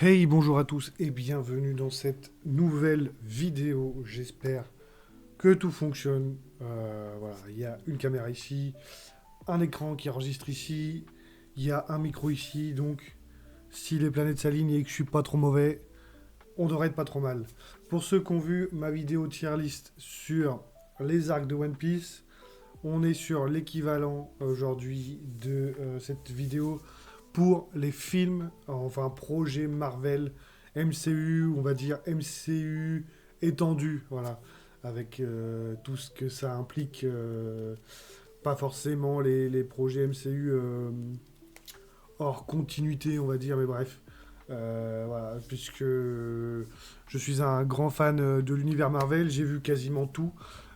Hey, bonjour à tous et bienvenue dans cette nouvelle vidéo. J'espère que tout fonctionne. Voilà, il y a une caméra ici, un écran qui enregistre ici, il y a un micro ici, donc si les planètes s'alignent et que je suis pas trop mauvais, on devrait être pas trop mal. Pour ceux qui ont vu ma vidéo tier list sur les arcs de One Piece, on est sur l'équivalent aujourd'hui de cette vidéo pour les films, enfin projets Marvel, MCU, on va dire MCU étendu, voilà, avec tout ce que ça implique, pas forcément les projets MCU hors continuité, on va dire, mais bref. Voilà, puisque je suis un grand fan de l'univers Marvel, j'ai vu quasiment tout.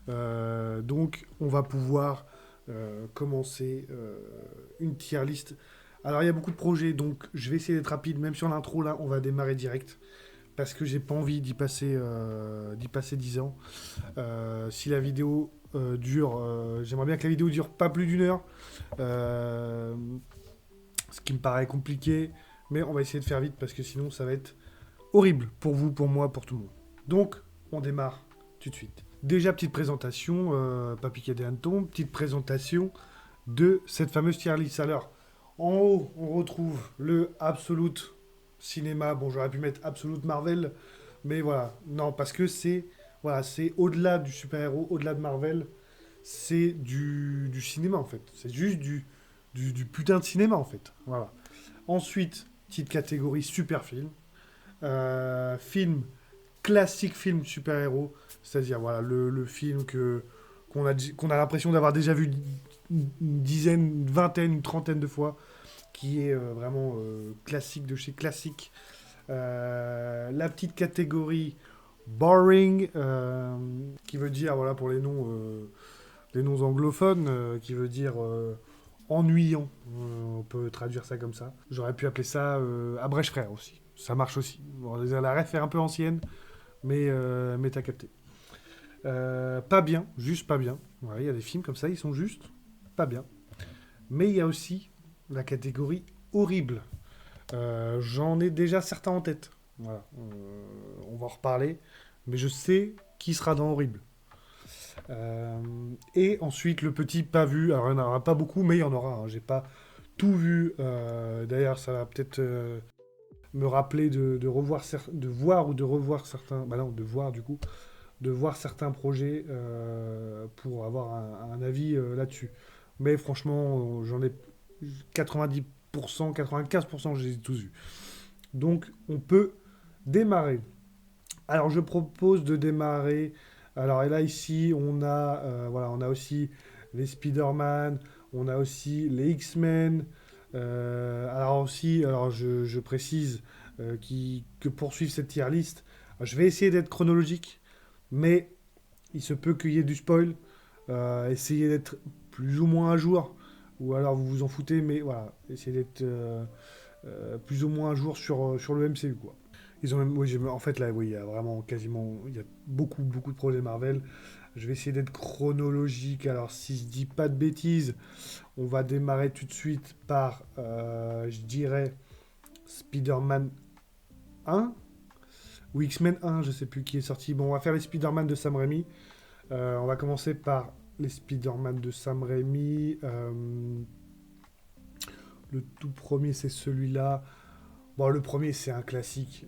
Donc, on va pouvoir commencer une tier list. Alors, il y a beaucoup de projets, donc je vais essayer d'être rapide. Même sur l'intro, là, on va démarrer direct. Parce que j'ai pas envie d'y passer 10 ans. Si la vidéo dure, j'aimerais bien que la vidéo dure pas plus d'une heure. Euh, Ce qui me paraît compliqué, mais on va essayer de faire vite parce que sinon ça va être horrible pour vous, pour moi, pour tout le monde. Donc, on démarre tout de suite. Déjà, petite présentation, pas piquer des hannetons, petite présentation de cette fameuse tier list. Alors, en haut, on retrouve le Absolute Cinéma. Bon, j'aurais pu mettre Absolute Marvel, mais voilà, non, parce que c'est au-delà du super-héros, au-delà de Marvel, c'est du cinéma en fait. C'est juste du putain de cinéma en fait. Voilà. Ensuite, petite catégorie super film. Film classique film super-héros, c'est-à-dire voilà, le film qu'on a l'impression d'avoir déjà vu une dizaine, une vingtaine, une trentaine de fois, qui est vraiment classique de chez classique. La petite catégorie boring, qui veut dire, voilà, pour les noms anglophones, qui veut dire ennuyant. On peut traduire ça comme ça. J'aurais pu appeler ça Abrèche Frère aussi. Ça marche aussi. Bon, la ref est un peu ancienne, mais t'as capté. Pas bien, juste pas bien. Ouais, il y a des films comme ça, ils sont juste pas bien. Mais il y a aussi la catégorie horrible. J'en ai déjà certains en tête. Voilà. On va en reparler. Mais je sais qui sera dans horrible. Et ensuite, le petit pas vu. Alors, il n'y en aura pas beaucoup, mais il y en aura, hein. J'ai pas tout vu. D'ailleurs, ça va peut-être me rappeler de revoir de voir ou de revoir certains. Bah non, de voir du coup. De voir certains projets pour avoir un avis là-dessus. Mais franchement, j'en ai 90%, 95%, je les ai tous vus. Donc, on peut démarrer. Alors, je propose de démarrer. Alors, et là, ici, voilà, on a aussi les Spider-Man, on a aussi les X-Men. Alors, aussi, alors je précise que pour suivre cette tier list, je vais essayer d'être chronologique, mais il se peut qu'il y ait du spoil. Essayez d'être plus ou moins à jour, ou alors vous vous en foutez, mais voilà, essayez d'être plus ou moins à jour sur le MCU, quoi. Ils ont même, oui, en fait, là, oui, il y a vraiment quasiment, il y a beaucoup, beaucoup de projets Marvel. Je vais essayer d'être chronologique. Alors, si je dis pas de bêtises, on va démarrer tout de suite par, je dirais, Spider-Man 1 ou X-Men 1, je sais plus qui est sorti. Bon, on va faire les Spider-Man de Sam Raimi. On va commencer par les Spider-Man de Sam Raimi. Le tout premier, c'est celui-là. Bon, le premier, c'est un classique.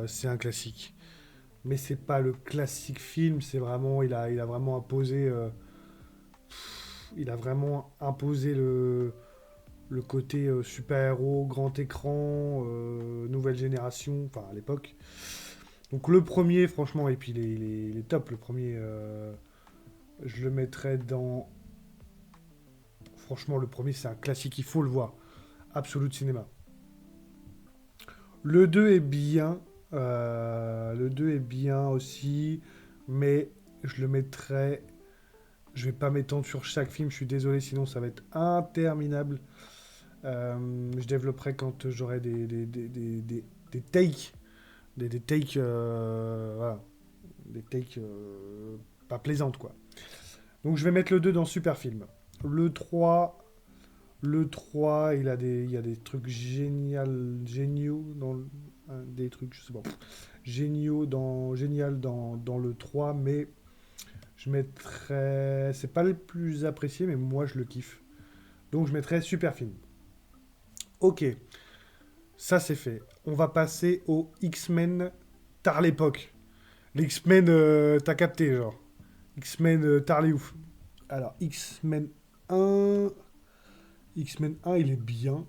C'est un classique. Mais c'est pas le classique film, c'est vraiment. Il a vraiment imposé. Il a vraiment imposé le côté super-héros, grand écran, nouvelle génération, enfin à l'époque. Donc le premier, franchement, et puis les tops, le premier, je le mettrais dans. Franchement, le premier, c'est un classique, il faut le voir. Absolu de cinéma. Le 2 est bien. Le 2 est bien aussi. Mais je le mettrais. Je vais pas m'étendre sur chaque film, je suis désolé, sinon ça va être interminable. Je développerai quand j'aurai des takes. Des takes. Voilà. Des takes pas plaisantes, quoi. Donc je vais mettre le 2 dans Super Film. Le 3, Le 3, il y a des trucs géniaux dans des trucs, je sais pas, génial dans le 3, mais je mettrais... C'est pas le plus apprécié, mais moi je le kiffe. Donc je mettrais super film. Ok, ça c'est fait. On va passer aux X-Men tard l'époque. Les X-Men, t'as capté, genre. X-Men tard les ouf. Alors, X-Men 1... X-Men 1, il est bien.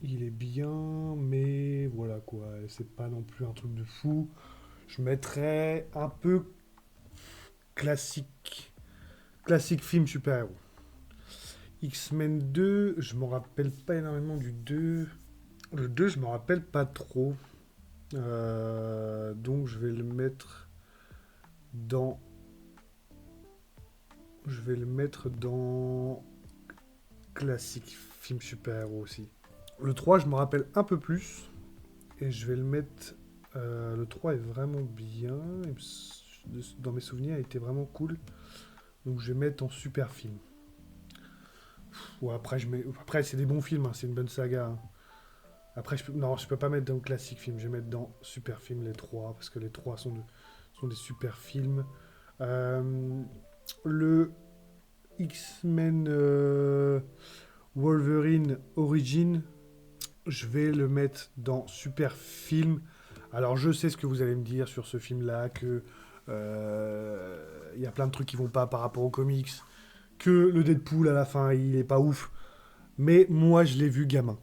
Il est bien, mais voilà quoi. C'est pas non plus un truc de fou. Je mettrais un peu classique. Classique film super-héros. X-Men 2, je me rappelle pas énormément du 2. Le 2, je me rappelle pas trop. Donc je vais le mettre dans... Je vais le mettre dans... Classique film super-héros aussi. Le 3, je me rappelle un peu plus. Et je vais le mettre... le 3 est vraiment bien. Dans mes souvenirs, il était vraiment cool. Donc je vais mettre en super film. Ouais, après, après c'est des bons films, hein, c'est une bonne saga, hein. Après, non, je peux pas mettre dans classique film. Je vais mettre dans super film les trois. Parce que les trois sont des super films. Euh, le X-Men Wolverine Origin, je vais le mettre dans super film. Alors, je sais ce que vous allez me dire sur ce film-là, que il y a plein de trucs qui vont pas par rapport aux comics, que le Deadpool à la fin, il est pas ouf. Mais moi, je l'ai vu gamin.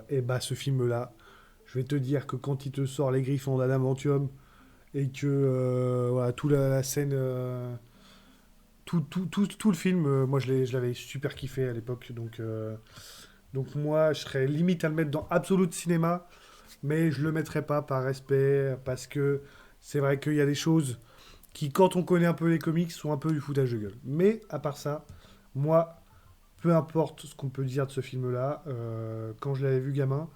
Et bah, ce film-là, je vais te dire que quand il te sort les griffons d'adamantium et que voilà, toute la scène, tout le film, moi, je l'avais super kiffé à l'époque. Donc moi, je serais limite à le mettre dans Absolute Cinéma, mais je le mettrais pas par respect, parce que c'est vrai qu'il y a des choses qui, quand on connaît un peu les comics, sont un peu du foutage de gueule. Mais à part ça, moi, peu importe ce qu'on peut dire de ce film-là, quand je l'avais vu gamin,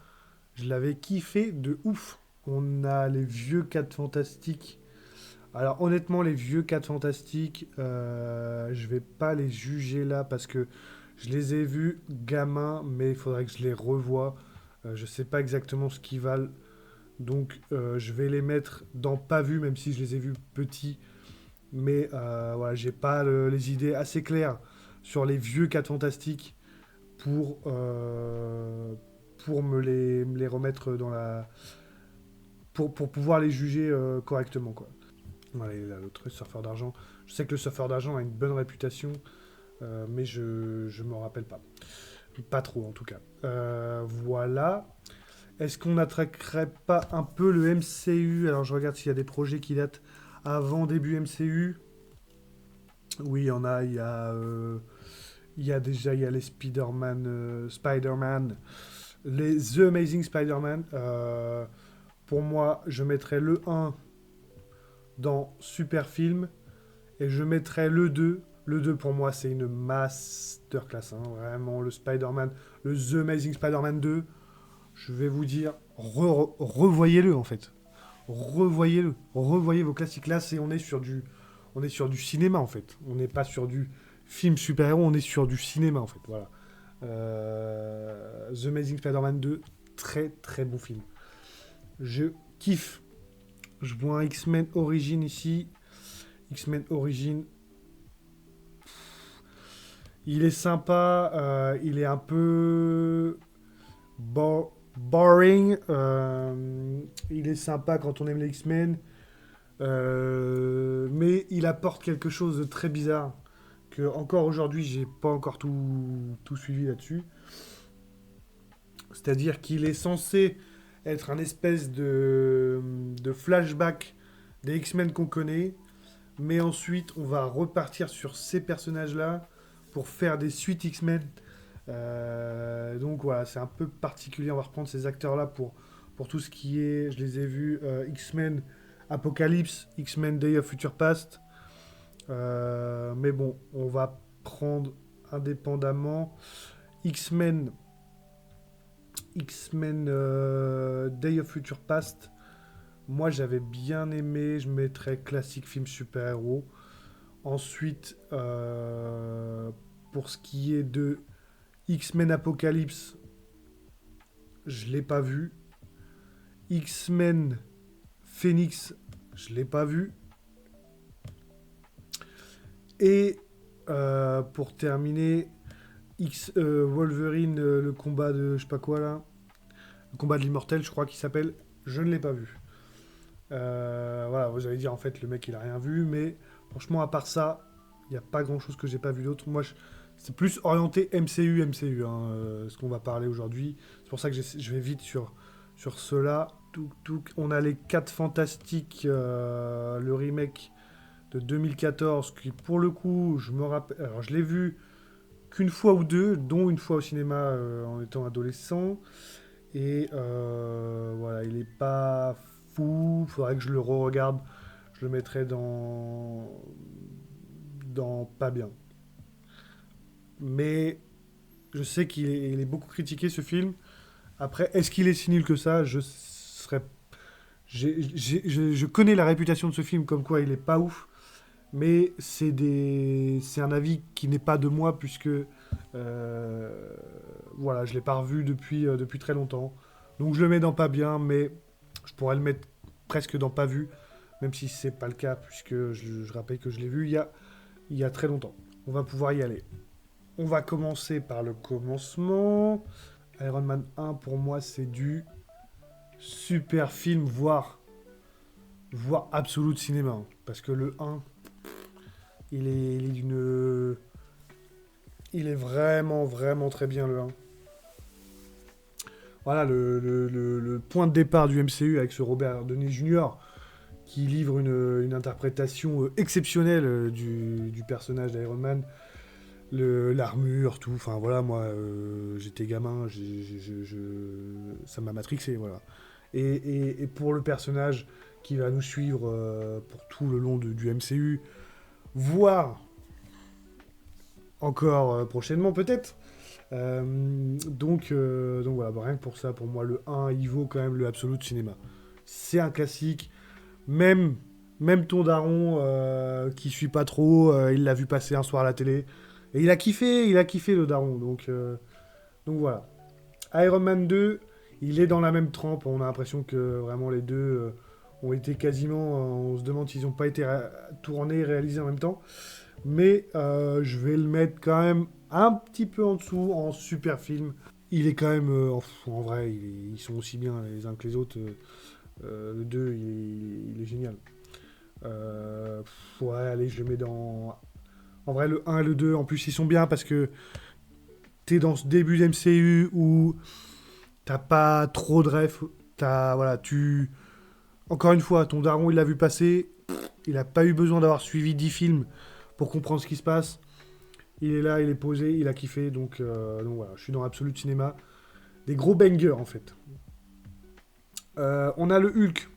je l'avais kiffé de ouf. On a les vieux 4 fantastiques. Alors honnêtement, les vieux 4 fantastiques, je vais pas les juger là parce que je les ai vus gamin, mais il faudrait que je les revoie. Je sais pas exactement ce qu'ils valent. Donc je vais les mettre dans pas vu, même si je les ai vus petits. Mais voilà, j'ai pas les idées assez claires sur les vieux 4 fantastiques pour, me les remettre dans la... pour pouvoir les juger correctement, quoi. Voilà, il est là, l'autre surfeur d'argent. Je sais que le surfeur d'argent a une bonne réputation, mais je me rappelle pas. Pas trop, en tout cas. Voilà. Est-ce qu'on n'attaquerait pas un peu le MCU? Alors, je regarde s'il y a des projets qui datent avant début MCU. Oui, il y en a. Il y a déjà il y a les Spider-Man, les The Amazing Spider-Man. Pour moi, je mettrais le un dans Super Film et je mettrais le 2. Le 2 pour moi, c'est une masterclass, hein, vraiment, le Spider-Man, le The Amazing Spider-Man 2. Je vais vous dire, revoyez-le en fait. Revoyez-le. Revoyez vos classiques. Là, on est sur du cinéma en fait. On n'est pas sur du film super-héros, on est sur du cinéma en fait. Voilà. The Amazing Spider-Man 2, très très bon film. Je kiffe. Je vois un X-Men Origin ici. X-Men Origin. Il est sympa. Il est un peu boring. Il est sympa quand on aime les X-Men. Mais il apporte quelque chose de très bizarre. Que encore aujourd'hui, j'ai pas encore tout suivi là-dessus. C'est-à-dire qu'il est censé être un espèce de flashback des X-Men qu'on connaît, mais ensuite on va repartir sur ces personnages-là pour faire des suites X-Men. Donc voilà, c'est un peu particulier. On va reprendre ces acteurs-là pour tout ce qui est, je les ai vus, X-Men Apocalypse, X-Men Day of Future Past. Mais bon, on va prendre indépendamment X-Men Day of Future Past. Moi, j'avais bien aimé. Je mettrais classique film super-héros. Ensuite, pour ce qui est de X-Men Apocalypse, je l'ai pas vu. X-Men Phoenix, je l'ai pas vu. Et pour terminer, Wolverine, le combat de je sais pas quoi là, le combat de l'immortel, je crois qu'il s'appelle, je ne l'ai pas vu. Voilà, vous allez dire en fait le mec il a rien vu, mais franchement à part ça, il n'y a pas grand chose que j'ai pas vu d'autre. Moi c'est plus orienté MCU, hein, ce qu'on va parler aujourd'hui. C'est pour ça que je vais vite sur cela. On a les 4 Fantastiques, le remake de 2014, qui pour le coup, je me rappelle. Alors je l'ai vu qu'une fois ou deux, dont une fois au cinéma en étant adolescent. Et voilà, il est pas fou. Faudrait que je le re-regarde. Je le mettrai dans pas bien. Mais je sais il est beaucoup critiqué ce film. Après, est-ce qu'il est si nul que ça? Je connais la réputation de ce film comme quoi il est pas ouf. Mais c'est un avis qui n'est pas de moi puisque voilà, je l'ai pas revu depuis très longtemps. Donc je le mets dans pas bien, mais je pourrais le mettre presque dans pas vu, même si c'est pas le cas puisque je rappelle que je l'ai vu il y a très longtemps. On va pouvoir y aller. On va commencer par le commencement. Iron Man 1 pour moi c'est du super film, voire absolu de cinéma, hein, parce que le 1 il est vraiment, vraiment très bien le 1. Voilà le point de départ du MCU avec ce Robert Downey Jr. qui livre une interprétation exceptionnelle du personnage d'Iron Man. L'armure, tout. Enfin voilà, moi j'étais gamin, ça m'a matrixé, voilà. Et pour le personnage qui va nous suivre pour tout le long du MCU, voire encore prochainement peut-être. Donc voilà, bah, rien que pour ça, pour moi, le 1, il vaut quand même le Absolute Cinéma. C'est un classique. Même, même ton daron qui suit pas trop, il l'a vu passer un soir à la télé. Et il a kiffé le daron. Donc voilà. Iron Man 2, il est dans la même trempe. On a l'impression que vraiment les deux ont été quasiment... on se demande s'ils n'ont pas été tournés, réalisés en même temps. Mais je vais le mettre quand même un petit peu en dessous en super film. Il est quand même, en vrai, ils sont aussi bien les uns que les autres. Le 2, il est génial. Ouais, allez, je le mets dans... En vrai, le 1 et le 2, en plus, ils sont bien parce que t'es dans ce début d'MCU où t'as pas trop de ref. Voilà, Encore une fois, ton daron, il l'a vu passer. Il a pas eu besoin d'avoir suivi 10 films pour comprendre ce qui se passe. Il est là, il est posé, il a kiffé. Donc voilà, je suis dans Absolute Cinéma. Des gros bangers, en fait. On a le Hulk.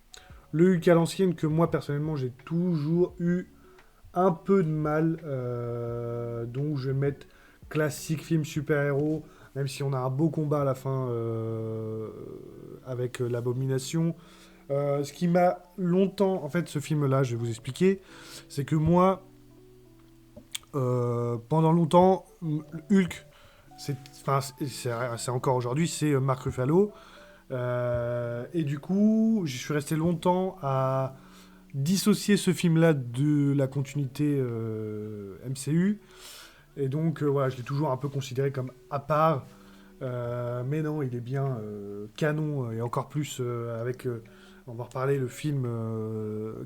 Le Hulk à l'ancienne que moi, personnellement, j'ai toujours eu un peu de mal. Donc je vais mettre classique film super-héros. Même si on a un beau combat à la fin avec l'Abomination. Ce qui m'a longtemps... En fait, ce film-là, je vais vous expliquer. C'est que moi... pendant longtemps, Hulk, c'est encore aujourd'hui, c'est Mark Ruffalo. Et du coup, je suis resté longtemps à dissocier ce film-là de la continuité MCU. Et donc, voilà, je l'ai toujours un peu considéré comme à part. Mais non, il est bien canon, et encore plus avec, on va reparler, le film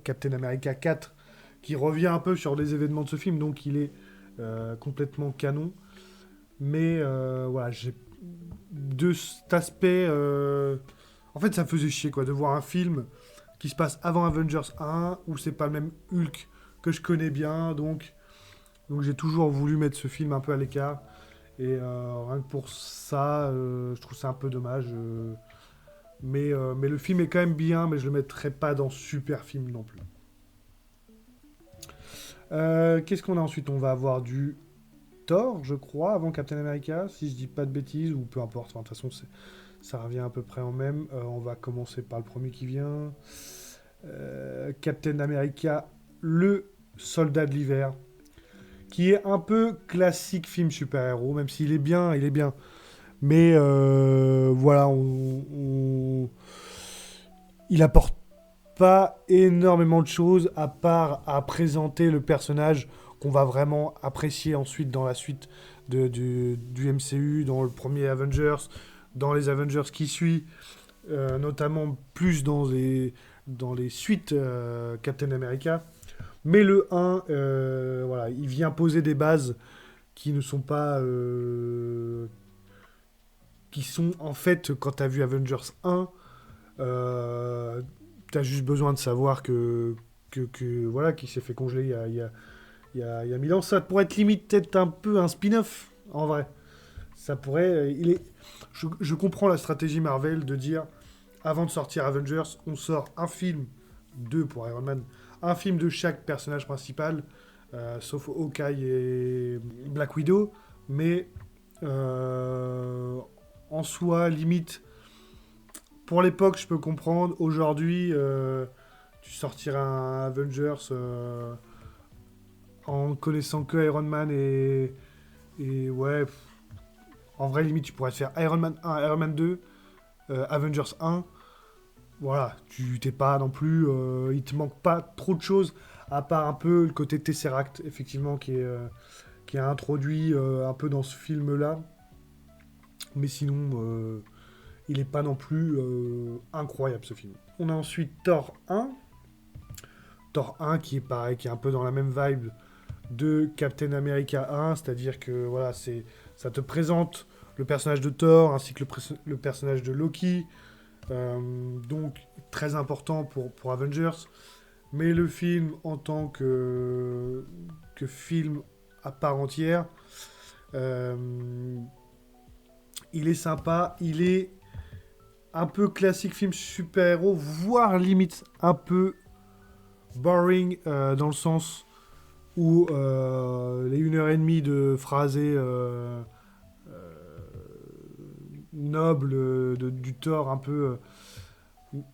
Captain America 4, qui revient un peu sur les événements de ce film, donc il est complètement canon. Mais voilà, de cet aspect... En fait, ça me faisait chier, quoi, de voir un film qui se passe avant Avengers 1, où c'est pas le même Hulk que je connais bien, donc j'ai toujours voulu mettre ce film un peu à l'écart. Et rien que pour ça, je trouve ça un peu dommage. Mais le film est quand même bien, mais je le mettrai pas dans super film non plus. Qu'est-ce qu'on a ensuite? On va avoir du Thor, je crois, avant Captain America, si je dis pas de bêtises, ou peu importe. Enfin, de toute façon, ça revient à peu près en même. On va commencer par le premier qui vient. Captain America, le soldat de l'hiver, qui est un peu classique film super-héros, même s'il est bien, Mais voilà, il apporte pas énormément de choses à part à présenter le personnage qu'on va vraiment apprécier ensuite dans la suite du MCU, dans le premier Avengers, dans les Avengers qui suivent, notamment plus dans les suites Captain America. Mais le 1, voilà, il vient poser des bases qui ne sont pas... qui sont en fait, quand tu as vu Avengers 1, tu as juste besoin de savoir voilà, qu'il s'est fait congeler il y a 1000 ans. Ça pourrait être limite peut-être un peu un spin-off, en vrai. Ça pourrait... je comprends la stratégie Marvel de dire, avant de sortir Avengers, on sort un film, deux pour Iron Man, un film de chaque personnage principal, sauf Hawkeye et Black Widow, mais en soi, limite, pour l'époque, je peux comprendre. Aujourd'hui, tu sortiras un Avengers en connaissant que Iron Man et ouais, en vrai, limite, tu pourrais te faire Iron Man 1, Iron Man 2, Avengers 1. Voilà, tu t'es pas non plus. Il te manque pas trop de choses, à part un peu le côté Tesseract, effectivement, qui est introduit un peu dans ce film-là. Mais sinon, il est pas non plus incroyable ce film. On a ensuite Thor 1. Thor 1 qui est pareil, qui est un peu dans la même vibe de Captain America 1, c'est-à-dire que voilà, ça te présente le personnage de Thor ainsi que le personnage de Loki, donc très important pour Avengers. Mais le film en tant que film à part entière, euh, il est sympa, il est un peu classique film super-héros, voire limite un peu boring dans le sens où les 1h30 de phrasé noble du Thor un peu.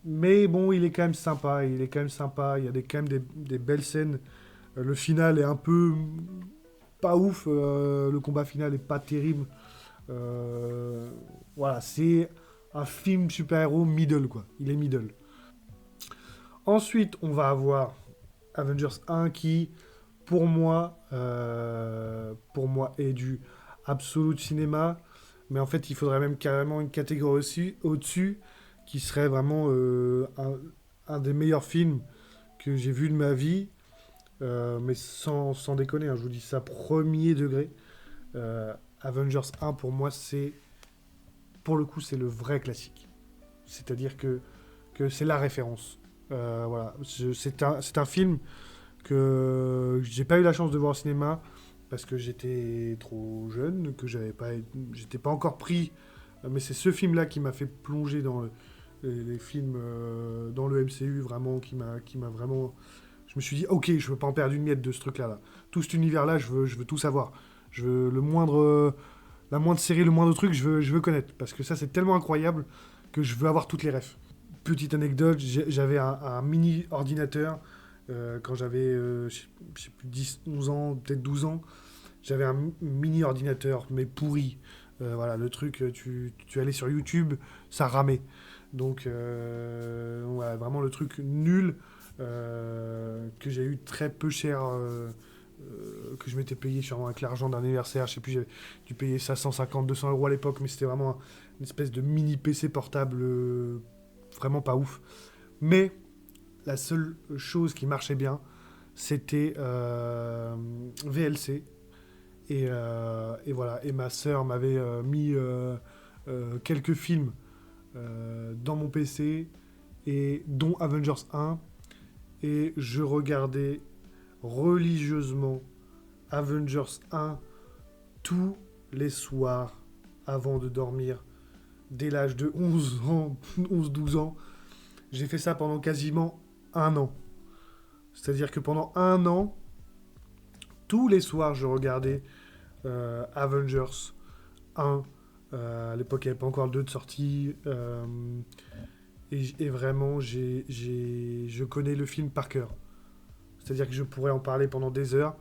Mais bon, il est quand même sympa. Il est quand même sympa. Il y a quand même des belles scènes. Le final est un peu pas ouf. Le combat final est pas terrible. Voilà, c'est un film super-héros middle, quoi. Il est middle. Ensuite, on va avoir Avengers 1 qui, pour moi est du absolu cinéma. Mais en fait, il faudrait même carrément une catégorie au-dessus, qui serait vraiment un des meilleurs films que j'ai vu de ma vie. Mais sans déconner, hein, je vous dis ça premier degré. Avengers 1, pour moi, pour le coup, c'est le vrai classique. C'est-à-dire que c'est la référence. Voilà. C'est un film que j'ai pas eu la chance de voir au cinéma parce que j'étais trop jeune, que j'étais pas encore pris. Mais c'est ce film-là qui m'a fait plonger dans les films dans le MCU, vraiment, qui m'a vraiment. Je me suis dit, ok, je veux pas en perdre une miette de ce truc-là. Là. Tout cet univers-là, je veux tout savoir. Je veux la moindre série, le moindre truc, je veux connaître. Parce que ça, c'est tellement incroyable que je veux avoir toutes les refs. Petite anecdote, j'avais un mini ordinateur quand j'avais, je sais plus, 10, 11 ans, peut-être 12 ans. J'avais un mini ordinateur, mais pourri. Voilà, le truc, tu allais sur YouTube, ça ramait. Donc, ouais, vraiment le truc nul que j'ai eu très peu cher, que je m'étais payé sûrement avec l'argent d'un anniversaire. Je sais plus, j'avais dû payer ça 150, 200 euros à l'époque, mais c'était vraiment une espèce de mini PC portable vraiment pas ouf. Mais la seule chose qui marchait bien, c'était VLC. Et voilà. Et ma sœur m'avait mis quelques films dans mon PC, et dont Avengers 1. Et je regardais religieusement Avengers 1 tous les soirs avant de dormir, dès l'âge de 11 ans, 11-12 ans. J'ai fait ça pendant quasiment un an. C'est-à-dire que pendant un an, tous les soirs, je regardais Avengers 1. À l'époque, il n'y avait pas encore le 2 de sortie. Et vraiment, je connais le film par cœur. C'est-à-dire que je pourrais en parler pendant des heures.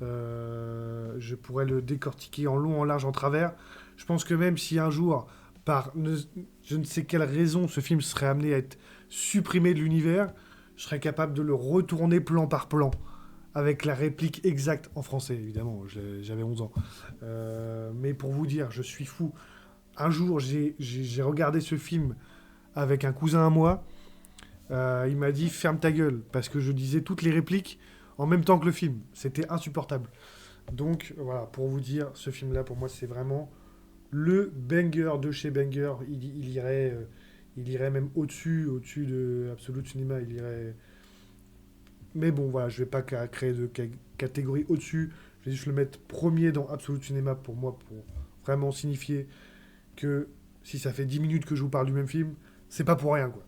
Je pourrais le décortiquer en long, en large, en travers. Je pense que même si un jour, je ne sais quelle raison ce film serait amené à être supprimé de l'univers, je serais capable de le retourner plan par plan, avec la réplique exacte en français, évidemment, j'avais 11 ans. Mais pour vous dire, je suis fou. Un jour, j'ai regardé ce film avec un cousin à moi. Il m'a dit ferme ta gueule parce que je disais toutes les répliques en même temps que le film. C'était insupportable. Donc voilà, pour vous dire, ce film-là pour moi c'est vraiment le banger de chez banger. Il irait même au-dessus de Absolute Cinéma. Il irait. Mais bon voilà, je vais pas créer de catégorie au-dessus. Je vais juste le mettre premier dans Absolute Cinéma pour moi pour vraiment signifier que si ça fait 10 minutes que je vous parle du même film, c'est pas pour rien quoi.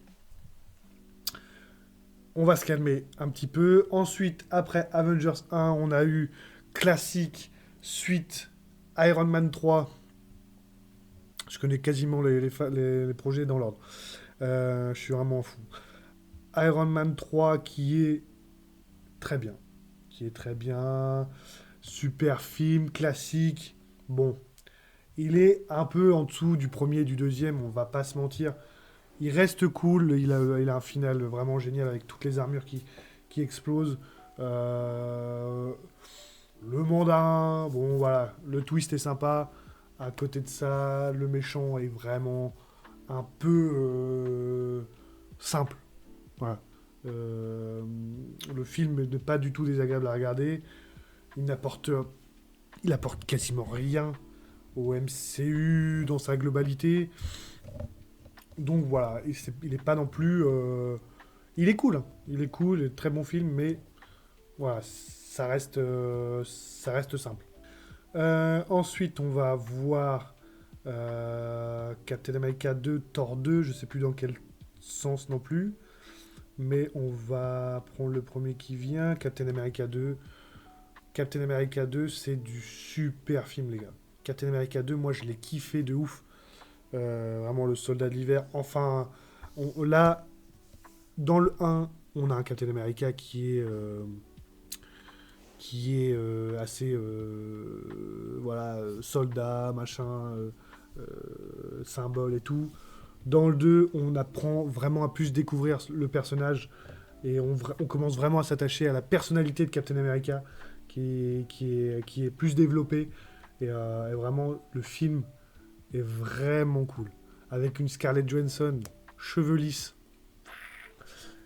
On va se calmer un petit peu. Ensuite, après Avengers 1, on a eu classique, suite, Iron Man 3. Je connais quasiment les projets dans l'ordre. Je suis vraiment fou. Iron Man 3 qui est très bien. Qui est très bien. Super film, classique. Bon, il est un peu en dessous du premier et du deuxième, on va pas se mentir. Il reste cool, il a un final vraiment génial avec toutes les armures qui explosent. Euh, le mandarin, bon voilà, le twist est sympa. À côté de ça, le méchant est vraiment un peu simple. Voilà. Euh, le film n'est pas du tout désagréable à regarder. Il n'apporte, il apporte quasiment rien au MCU dans sa globalité. Donc voilà, il est pas non plus. Il est cool, hein. Il est cool, il est très bon film, mais voilà, ça reste simple. Ensuite, on va voir Captain America 2, Thor 2, je sais plus dans quel sens non plus, mais on va prendre le premier qui vient, Captain America 2. Captain America 2, c'est du super film, les gars. Captain America 2, moi je l'ai kiffé de ouf. Vraiment le soldat de l'hiver. Enfin, là, dans le 1, on a un Captain America qui est assez voilà, soldat, machin, symbole et tout. Dans le 2, on apprend vraiment à plus découvrir le personnage et on commence vraiment à s'attacher à la personnalité de Captain America qui est plus développée. Et vraiment, le film est vraiment cool. Avec une Scarlett Johansson, cheveux lisses.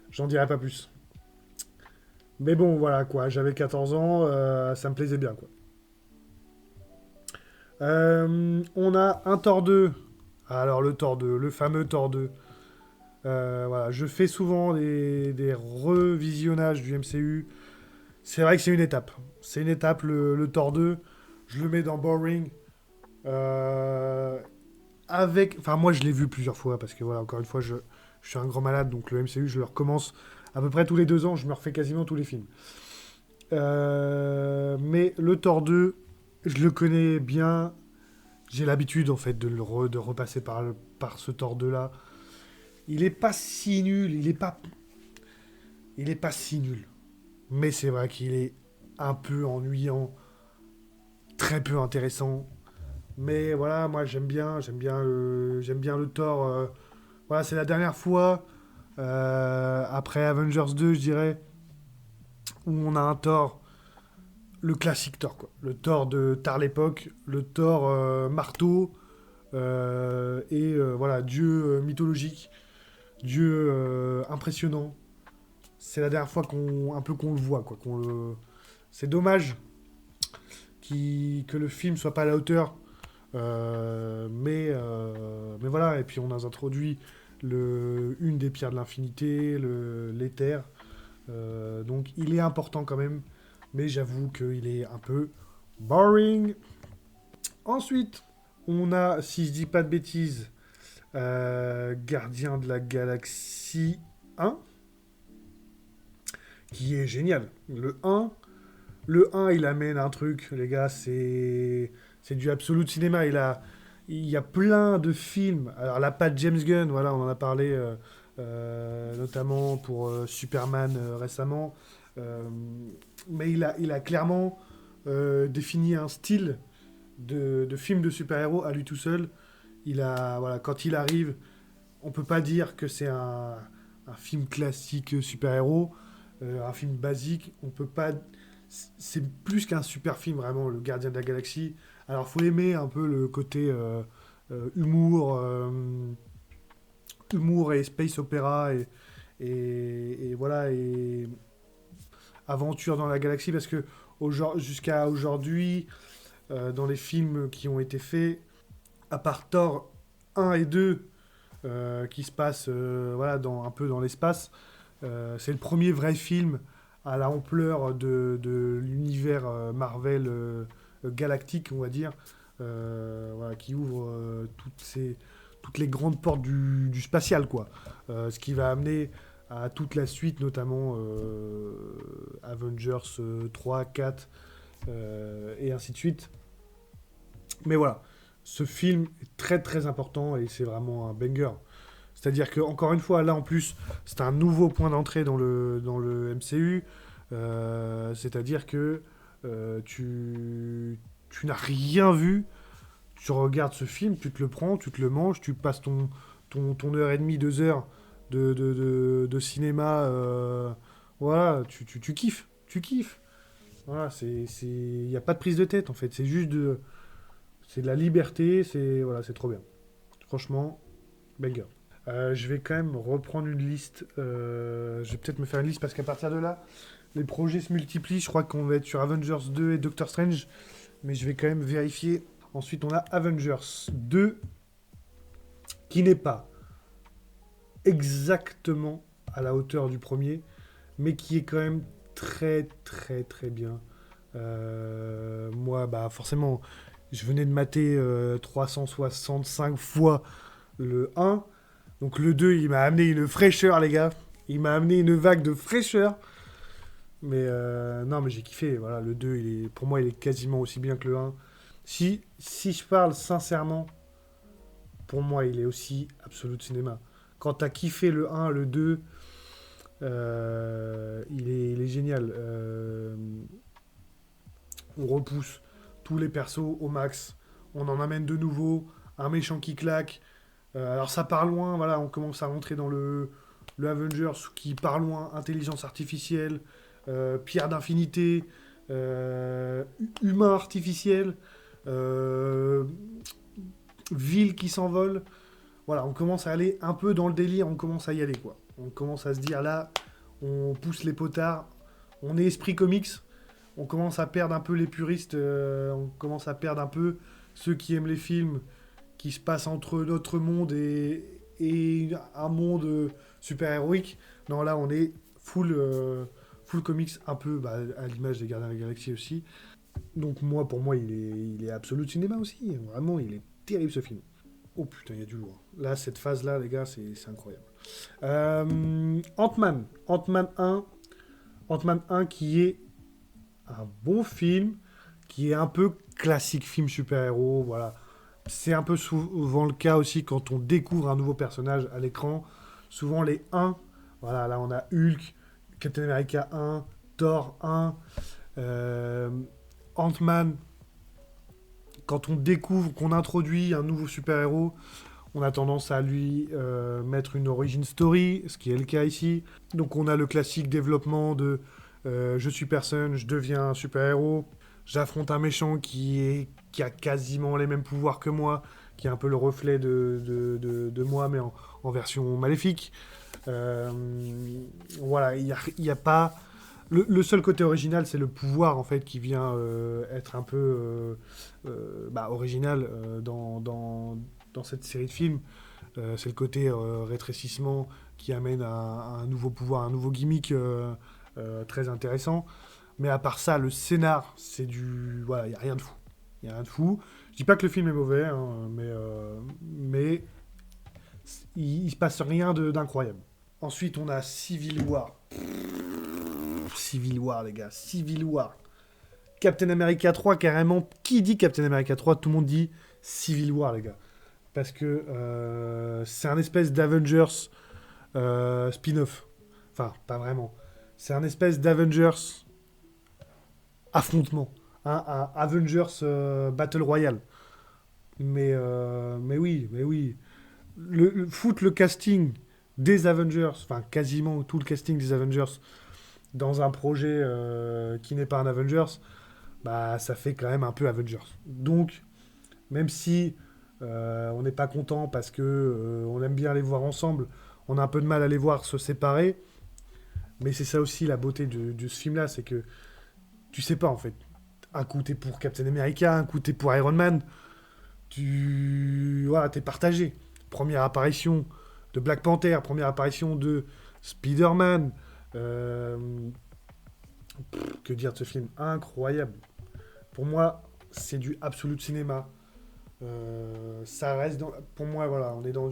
J'en dirai pas plus. Mais bon, voilà quoi, j'avais 14 ans, ça me plaisait bien quoi. On a un Thor 2. Alors le Thor 2, le fameux Thor 2. Voilà, je fais souvent des revisionnages du MCU. C'est vrai que c'est une étape. C'est une étape, le Thor 2. Je le mets dans Boring. Euh, Enfin, moi, je l'ai vu plusieurs fois parce que, voilà, encore une fois, je suis un grand malade. Donc, le MCU, je le recommence à peu près tous les 2 ans. Je me refais quasiment tous les films. Mais le Thor 2, je le connais bien. J'ai l'habitude, en fait, de repasser par ce Thor 2 là. Il est pas si nul. Il est pas si nul. Mais c'est vrai qu'il est un peu ennuyant, très peu intéressant. Mais voilà, moi j'aime bien le Thor. Voilà, c'est la dernière fois, après Avengers 2, je dirais, où on a un Thor, le classique Thor, quoi. Le Thor de tard l'époque, le Thor marteau, voilà, dieu mythologique, dieu impressionnant. C'est la dernière fois un peu qu'on le voit, quoi. C'est dommage que le film soit pas à la hauteur. Mais voilà, et puis on a introduit une des pierres de l'infinité, l'éther. Donc il est important quand même, mais j'avoue qu'il est un peu boring. Ensuite, on a, si je dis pas de bêtises, Gardien de la Galaxie 1, qui est génial. Le 1, il amène un truc, les gars, c'est du absolute cinéma. Il y a plein de films. Alors là, pas de James Gunn, voilà, on en a parlé notamment pour Superman récemment. Euh, mais il a clairement défini un style de film de super-héros à lui tout seul. voilà, quand il arrive, on peut pas dire que c'est un film classique super-héros, un film basique. On peut pas. C'est plus qu'un super film, vraiment, le Gardien de la Galaxie. Alors, faut aimer un peu le côté humour, humour et space opéra et voilà, et aventure dans la galaxie, parce que jusqu'à aujourd'hui, dans les films qui ont été faits, à part Thor 1 et 2, qui se passent voilà, un peu dans l'espace, c'est le premier vrai film à la ampleur de l'univers Marvel galactique, on va dire, voilà, qui ouvre toutes les grandes portes du spatial, quoi. Ce qui va amener à toute la suite, notamment Avengers 3, 4, et ainsi de suite. Mais voilà, ce film est très très important et c'est vraiment un banger. C'est-à-dire que, encore une fois, là en plus, c'est un nouveau point d'entrée dans le MCU. C'est-à-dire que tu n'as rien vu, tu regardes ce film, tu te le prends, tu te le manges, tu passes ton heure et demie, 2 heures de cinéma. Voilà, tu kiffes, tu kiffes. Voilà, il n'y a pas de prise de tête en fait, c'est de la liberté, voilà, c'est trop bien. Franchement, banger. Je vais quand même reprendre une liste. Je vais peut-être me faire une liste parce qu'à partir de là, les projets se multiplient. Je crois qu'on va être sur Avengers 2 et Doctor Strange. Mais je vais quand même vérifier. Ensuite, on a Avengers 2 qui n'est pas exactement à la hauteur du premier, mais qui est quand même très très très bien. Moi, bah forcément, je venais de mater 365 fois le 1. Donc le 2, il m'a amené une fraîcheur, les gars. Il m'a amené une vague de fraîcheur. Mais non, mais j'ai kiffé. Voilà, le 2, pour moi, il est quasiment aussi bien que le 1. Si je parle sincèrement, pour moi, il est aussi absolu cinéma. Quand t'as kiffé le 1, le 2, il est génial. On repousse tous les persos au max. On en amène de nouveaux. Un méchant qui claque. Alors ça part loin, voilà, on commence à rentrer dans le Avengers qui part loin, intelligence artificielle, pierre d'infinité, humain artificiel, euh, ville qui s'envole. Voilà, on commence à aller un peu dans le délire, on commence à y aller, quoi. On commence à se dire là, on pousse les potards, on est esprit comics, on commence à perdre un peu les puristes, on commence à perdre un peu ceux qui aiment les films qui se passent entre notre monde et un monde super-héroïque. Non, là, on est full comics, un peu bah, à l'image des Gardiens de la Galaxie aussi. Donc, pour moi, il est absolu de cinéma aussi. Vraiment, il est terrible ce film. Oh putain, il y a du lourd. Là, cette phase-là, les gars, c'est incroyable. Ant-Man. Ant-Man 1 qui est un bon film, qui est un peu classique film super-héros, voilà. C'est un peu souvent le cas aussi quand on découvre un nouveau personnage à l'écran. Souvent les 1, voilà, là on a Hulk, Captain America 1, Thor 1, euh, Ant-Man. Quand on découvre, qu'on introduit un nouveau super-héros, on a tendance à lui mettre une origin story, ce qui est le cas ici. Donc on a le classique développement de je suis personne, je deviens un super-héros, j'affronte un méchant qui a quasiment les mêmes pouvoirs que moi, qui est un peu le reflet de moi, mais en version maléfique. Euh, voilà, il y a pas... Le seul côté original, c'est le pouvoir, en fait, qui vient être un peu bah, original dans cette série de films. C'est le côté rétrécissement qui amène à un nouveau pouvoir, un nouveau gimmick très intéressant. Mais à part ça, le scénar, c'est du... Voilà, il n'y a rien de fou. Il n'y a rien de fou. Je dis pas que le film est mauvais, hein, mais il se passe rien d'incroyable. Ensuite, on a Civil War. Civil War, les gars. Civil War. Captain America 3, carrément. Qui dit Captain America 3? Tout le monde dit Civil War, les gars. Parce que c'est un espèce d'Avengers spin-off. Enfin, pas vraiment. C'est un espèce d'Avengers affrontement. Un Avengers Battle Royale. Mais oui, mais oui. Foutre le casting des Avengers, enfin quasiment tout le casting des Avengers, dans un projet qui n'est pas un Avengers, bah ça fait quand même un peu Avengers. Donc, même si on n'est pas content parce que on aime bien les voir ensemble, on a un peu de mal à les voir se séparer, mais c'est ça aussi la beauté de ce film-là, c'est que tu sais pas en fait. Un coup t'es pour Captain America, un coup t'es pour Iron Man, voilà, t'es partagé. Première apparition de Black Panther, première apparition de Spider-Man. Euh, que dire de ce film? Incroyable. Pour moi, c'est du absolu cinéma. Ça reste pour moi, voilà, on est dans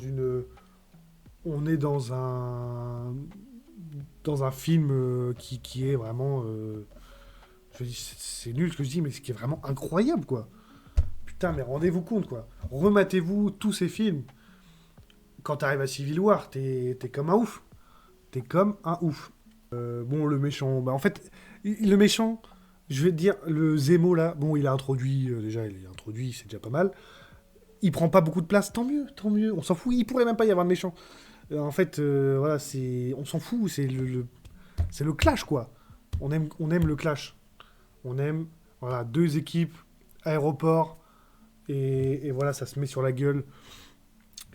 un film qui est vraiment, je dis, c'est nul ce que je dis, mais ce qui est vraiment incroyable, quoi. Putain, mais rendez-vous compte, quoi. Rematez-vous tous ces films. Quand t'arrives à Civil War, t'es comme un ouf. T'es comme un ouf. Bon, le méchant, bah en fait, le méchant, je vais te dire, le Zemo là, bon, il a introduit, déjà, il est introduit, c'est déjà pas mal. Il prend pas beaucoup de place, tant mieux, on s'en fout, il pourrait même pas y avoir de méchant. En fait, voilà, on s'en fout, c'est le clash, quoi. On aime le clash. On aime, voilà, deux équipes, aéroport, et voilà, ça se met sur la gueule.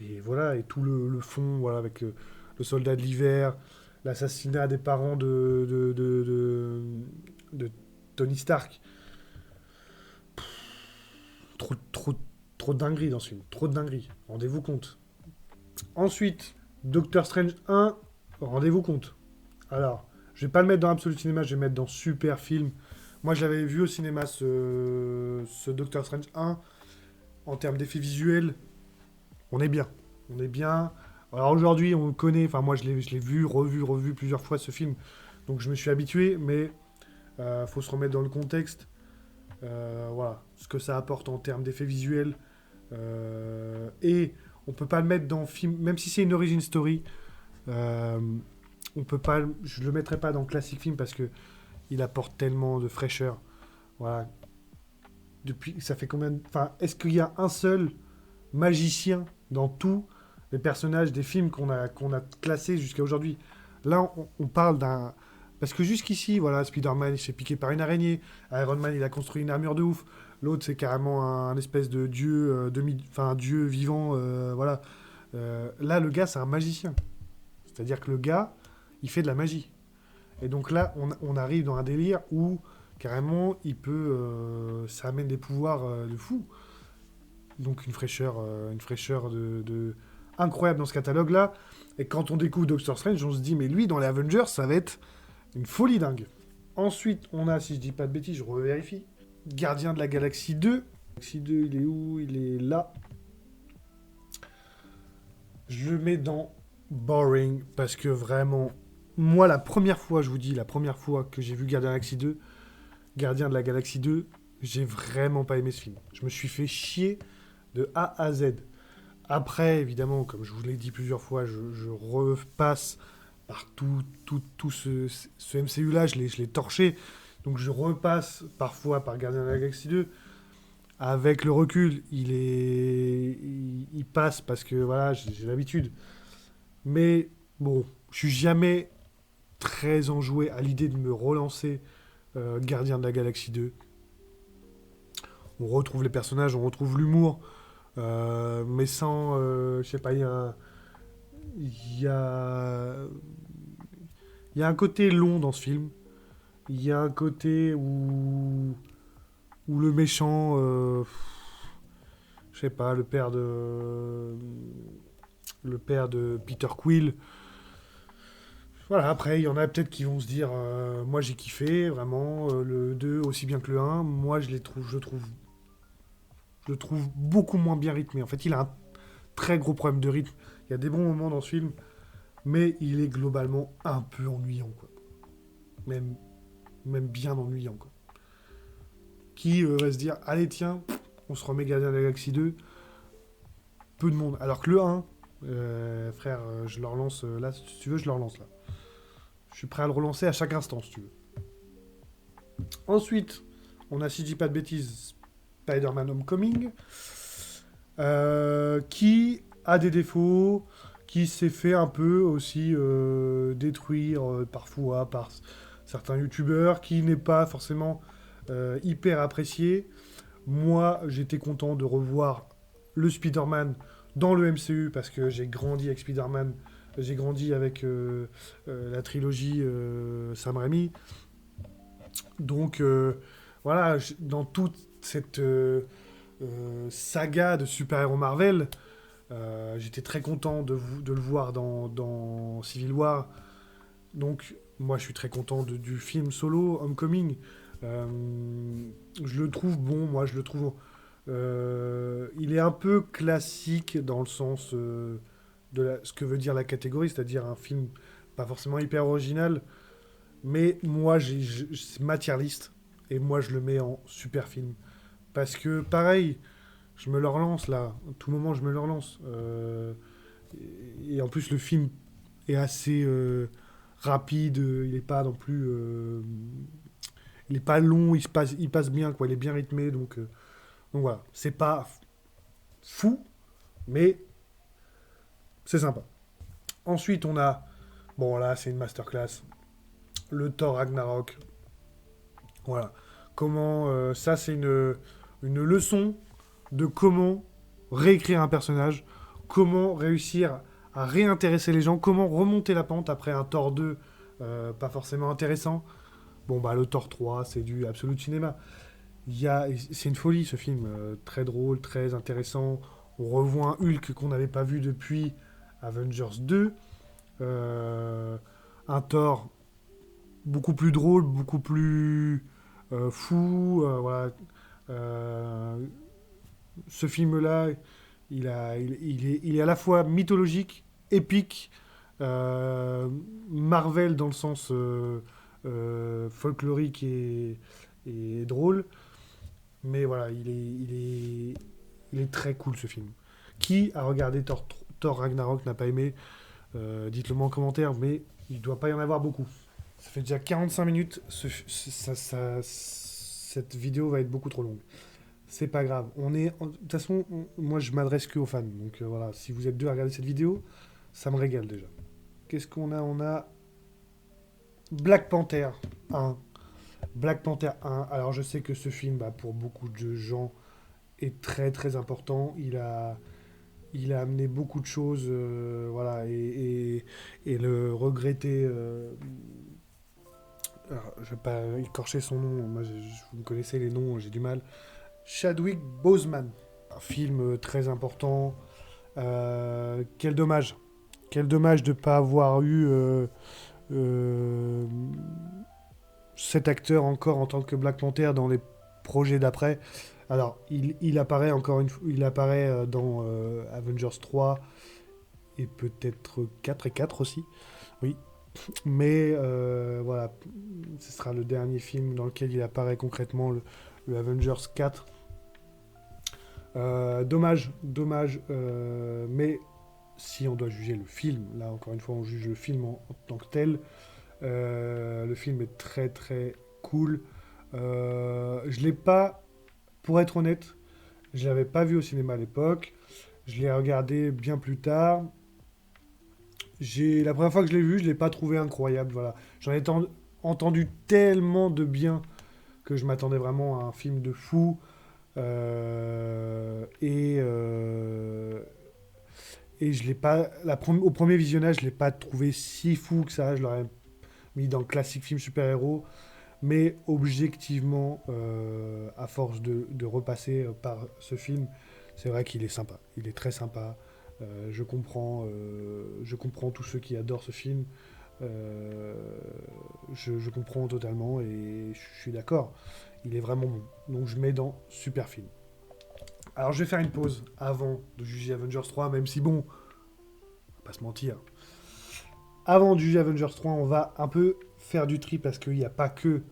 Et voilà, et tout le fond, voilà, avec le soldat de l'hiver, l'assassinat des parents de Tony Stark. Trop, trop, trop de dingueries dans ce film. Trop de dingueries. Rendez-vous compte. Ensuite, Doctor Strange 1, rendez-vous compte. Alors, je vais pas le mettre dans Absolute Cinéma, je vais le mettre dans Super Film. Moi, je l'avais vu au cinéma, ce Doctor Strange 1. En termes d'effets visuels, on est bien. On est bien. Alors aujourd'hui, on le connaît. Enfin, moi, je l'ai vu, revu plusieurs fois ce film. Donc, je me suis habitué, mais faut se remettre dans le contexte. Voilà, ce que ça apporte en termes d'effets visuels. Et on peut pas le mettre dans film, même si c'est une origin story. euh, on peut pas, je le mettrai pas dans classic film parce que il apporte tellement de fraîcheur. Voilà. Depuis, ça fait combien enfin, est-ce qu'il y a un seul magicien dans tous les personnages des films qu'on a classés jusqu'à aujourd'hui? Là, on parle d'un. Parce que jusqu'ici, voilà, Spider-Man, il s'est piqué par une araignée. Iron Man, il a construit une armure de ouf. L'autre, c'est carrément un espèce de dieu, enfin, un dieu vivant, voilà. Là, le gars, c'est un magicien. C'est-à-dire que le gars, il fait de la magie. Et donc là, on arrive dans un délire où, carrément, ça amène des pouvoirs de fou. Donc une fraîcheur incroyable dans ce catalogue-là. Et quand on découvre Doctor Strange, on se dit, mais lui, dans les Avengers, ça va être une folie dingue. Ensuite, on a, si je dis pas de bêtises, je revérifie, Gardien de la Galaxie 2. Galaxie 2, il est où? Il est là. Je le mets dans Boring, parce que vraiment, moi, la première fois, je vous dis, la première fois que j'ai vu Gardien de la Galaxie 2, j'ai vraiment pas aimé ce film. Je me suis fait chier de A à Z. Après, évidemment, comme je vous l'ai dit plusieurs fois, je repasse par tout ce MCU-là, je l'ai torché. Donc je repasse parfois par Gardien de la Galaxie 2. Avec le recul, il passe parce que voilà, j'ai l'habitude. Mais bon, je suis jamais très enjoué à l'idée de me relancer Gardien de la Galaxie 2. On retrouve les personnages, on retrouve l'humour, mais sans, je sais pas, il y a, il y a un côté long dans ce film. Il y a un côté où le méchant, je sais pas, le père de Peter Quill. Voilà, après, il y en a peut-être qui vont se dire, moi j'ai kiffé, vraiment, le 2 aussi bien que le un. Moi, je le trouve beaucoup moins bien rythmé. En fait, il a un très gros problème de rythme. Il y a des bons moments dans ce film, mais il est globalement un peu ennuyant, quoi. Même, même bien ennuyant, quoi. Qui va se dire, allez tiens, on se remet Gardien de la Galaxie 2, peu de monde. Alors que le 1, frère, je le relance là, si tu veux, je le relance là. Je suis prêt à le relancer à chaque instant, si tu veux. Ensuite, on a, si je dis pas de bêtises, Spider-Man Homecoming. qui a des défauts, qui s'est fait un peu aussi détruire parfois par certains youtubeurs, qui n'est pas forcément hyper apprécié. Moi, j'étais content de revoir le Spider-Man dans le MCU parce que j'ai grandi avec Spider-Man, j'ai grandi avec la trilogie Sam Raimi. Donc voilà, dans toute cette saga de super-héros Marvel, j'étais très content de le voir dans Civil War. Donc moi je suis très content du film solo, Homecoming. Euh, je le trouve bon, moi je le trouve... il est un peu classique dans le sens ce que veut dire la catégorie, c'est-à-dire un film pas forcément hyper original, mais moi c'est ma tier list, et moi je le mets en super film. Parce que pareil, je me le relance là, à tout moment je me le relance. Et en plus le film est assez rapide, il est pas non plus... il est pas long, il passe bien, quoi, il est bien rythmé, donc voilà, c'est pas fou, mais c'est sympa. Ensuite, on a, bon là, c'est une masterclass, le Thor Ragnarok. Voilà. Comment, ça, c'est une leçon de comment réécrire un personnage, comment réussir à réintéresser les gens, comment remonter la pente après un Thor 2 pas forcément intéressant. Bon, bah, le Thor 3, c'est du absolu cinéma. C'est une folie ce film, très drôle, très intéressant. On revoit un Hulk qu'on n'avait pas vu depuis Avengers 2. Un Thor beaucoup plus drôle, beaucoup plus fou. Voilà. Euh, Ce film-là, il est à la fois mythologique, épique, euh, Marvel dans le sens folklorique et drôle. Mais voilà, il est très cool ce film. Qui a regardé Thor Ragnarok n'a pas aimé dites-le moi en commentaire, mais il doit pas y en avoir beaucoup. Ça fait déjà 45 minutes, cette vidéo va être beaucoup trop longue. C'est pas grave. De toute façon, moi je m'adresse que aux fans. Donc voilà, si vous êtes deux à regarder cette vidéo, ça me régale déjà. Qu'est-ce qu'on a? On a Black Panther 1. Black Panther 1. Alors je sais que ce film, bah, pour beaucoup de gens, est très très important. Il a amené beaucoup de choses, voilà, et le regretter. Alors, je vais pas écorcher son nom. Moi, vous me connaissez les noms, j'ai du mal. Chadwick Boseman, un film très important. Quel dommage. Quel dommage de ne pas avoir eu euh, cet acteur encore en tant que Black Panther dans les projets d'après. Alors, il apparaît encore une fois, il apparaît dans Avengers 3 et peut-être 4 et 4 aussi. Oui. Mais voilà, ce sera le dernier film dans lequel il apparaît concrètement, le Avengers 4. Dommage, mais si on doit juger le film, là encore une fois on juge le film en tant que tel, le film est très très cool. Je l'ai pas, pour être honnête, je l'avais pas vu au cinéma à l'époque, je l'ai regardé bien plus tard. La première fois que je l'ai vu, je l'ai pas trouvé incroyable, voilà. J'en ai entendu tellement de bien que je m'attendais vraiment à un film de fou. Et je l'ai pas. Au premier visionnage, je l'ai pas trouvé si fou que ça. Je l'aurais mis dans le classique film super-héros. Mais objectivement, à force de repasser par ce film, c'est vrai qu'il est sympa. Il est très sympa. Je comprends tous ceux qui adorent ce film. Euh, je comprends totalement et je suis d'accord. Il est vraiment bon. Donc je mets dans super film. Alors je vais faire une pause avant de juger Avengers 3, même si bon, on va pas se mentir. Avant de juger Avengers 3, on va un peu faire du tri parce qu'il n'y a pas que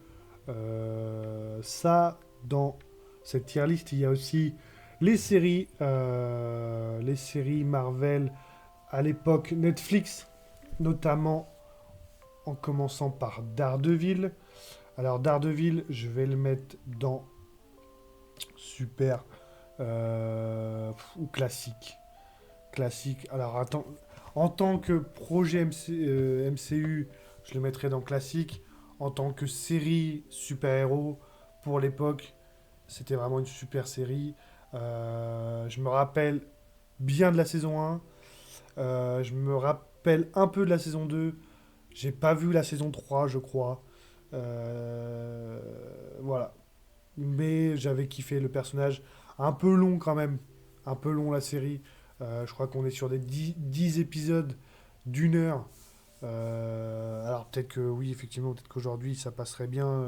ça dans cette tier list. Il y a aussi les séries Marvel à l'époque Netflix, notamment en commençant par Daredevil. Alors Daredevil, je vais le mettre dans super ou classique. Classique. Alors, attends. En tant que projet MCU, je le mettrais dans classique. En tant que série super-héros, pour l'époque, c'était vraiment une super série. Je me rappelle bien de la saison 1. Je me rappelle un peu de la saison 2. J'ai pas vu la saison 3, je crois. Voilà. Mais j'avais kiffé le personnage. Un peu long quand même. Un peu long la série. Je crois qu'on est sur des 10 épisodes d'une heure. Alors peut-être que oui, effectivement, peut-être qu'aujourd'hui ça passerait bien.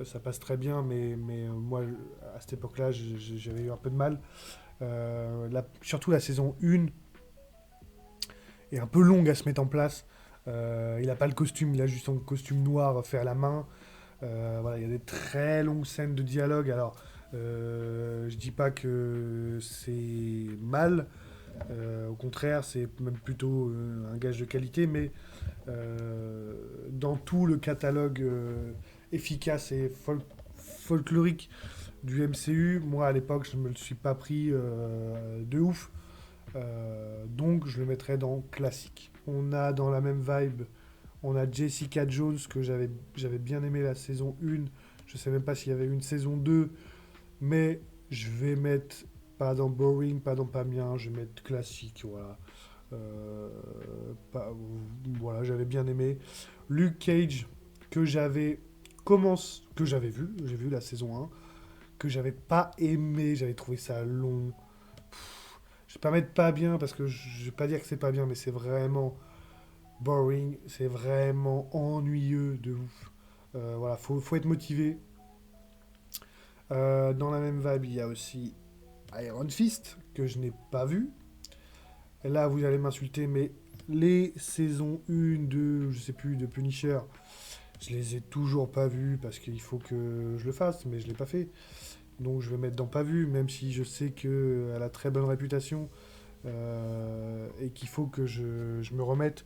Ça passe très bien, mais moi, à cette époque-là, j'avais eu un peu de mal. Surtout la saison 1 est un peu longue à se mettre en place. Il n'a pas le costume, il a juste son costume noir fait à la main. Voilà, il y a des très longues scènes de dialogue. Alors, je dis pas que c'est mal. Au contraire, c'est même plutôt un gage de qualité. Mais dans tout le catalogue efficace et folklorique du MCU, moi à l'époque, je ne me le suis pas pris de ouf. Donc, je le mettrais dans classique. On a dans la même vibe, on a Jessica Jones que j'avais bien aimé la saison 1. Je sais même pas s'il y avait une saison 2, mais je vais mettre pas dans boring, pas dans pas bien, je vais mettre classique, voilà. Euh, voilà, j'avais bien aimé. Luke Cage que que j'avais vu, j'ai vu la saison 1, que j'avais pas aimé, j'avais trouvé ça long. Je vais pas mettre pas bien parce que je vais pas dire que c'est pas bien, mais c'est vraiment boring, c'est vraiment ennuyeux de ouf. Voilà, faut être motivé. Dans la même vibe, il y a aussi Iron Fist, que je n'ai pas vu. Et là, vous allez m'insulter, mais les saisons 1, 2, je sais plus, de Punisher, je les ai toujours pas vues parce qu'il faut que je le fasse, mais je l'ai pas fait. Donc je vais mettre dans pas vu, même si je sais qu'elle a très bonne réputation et qu'il faut que je me remette.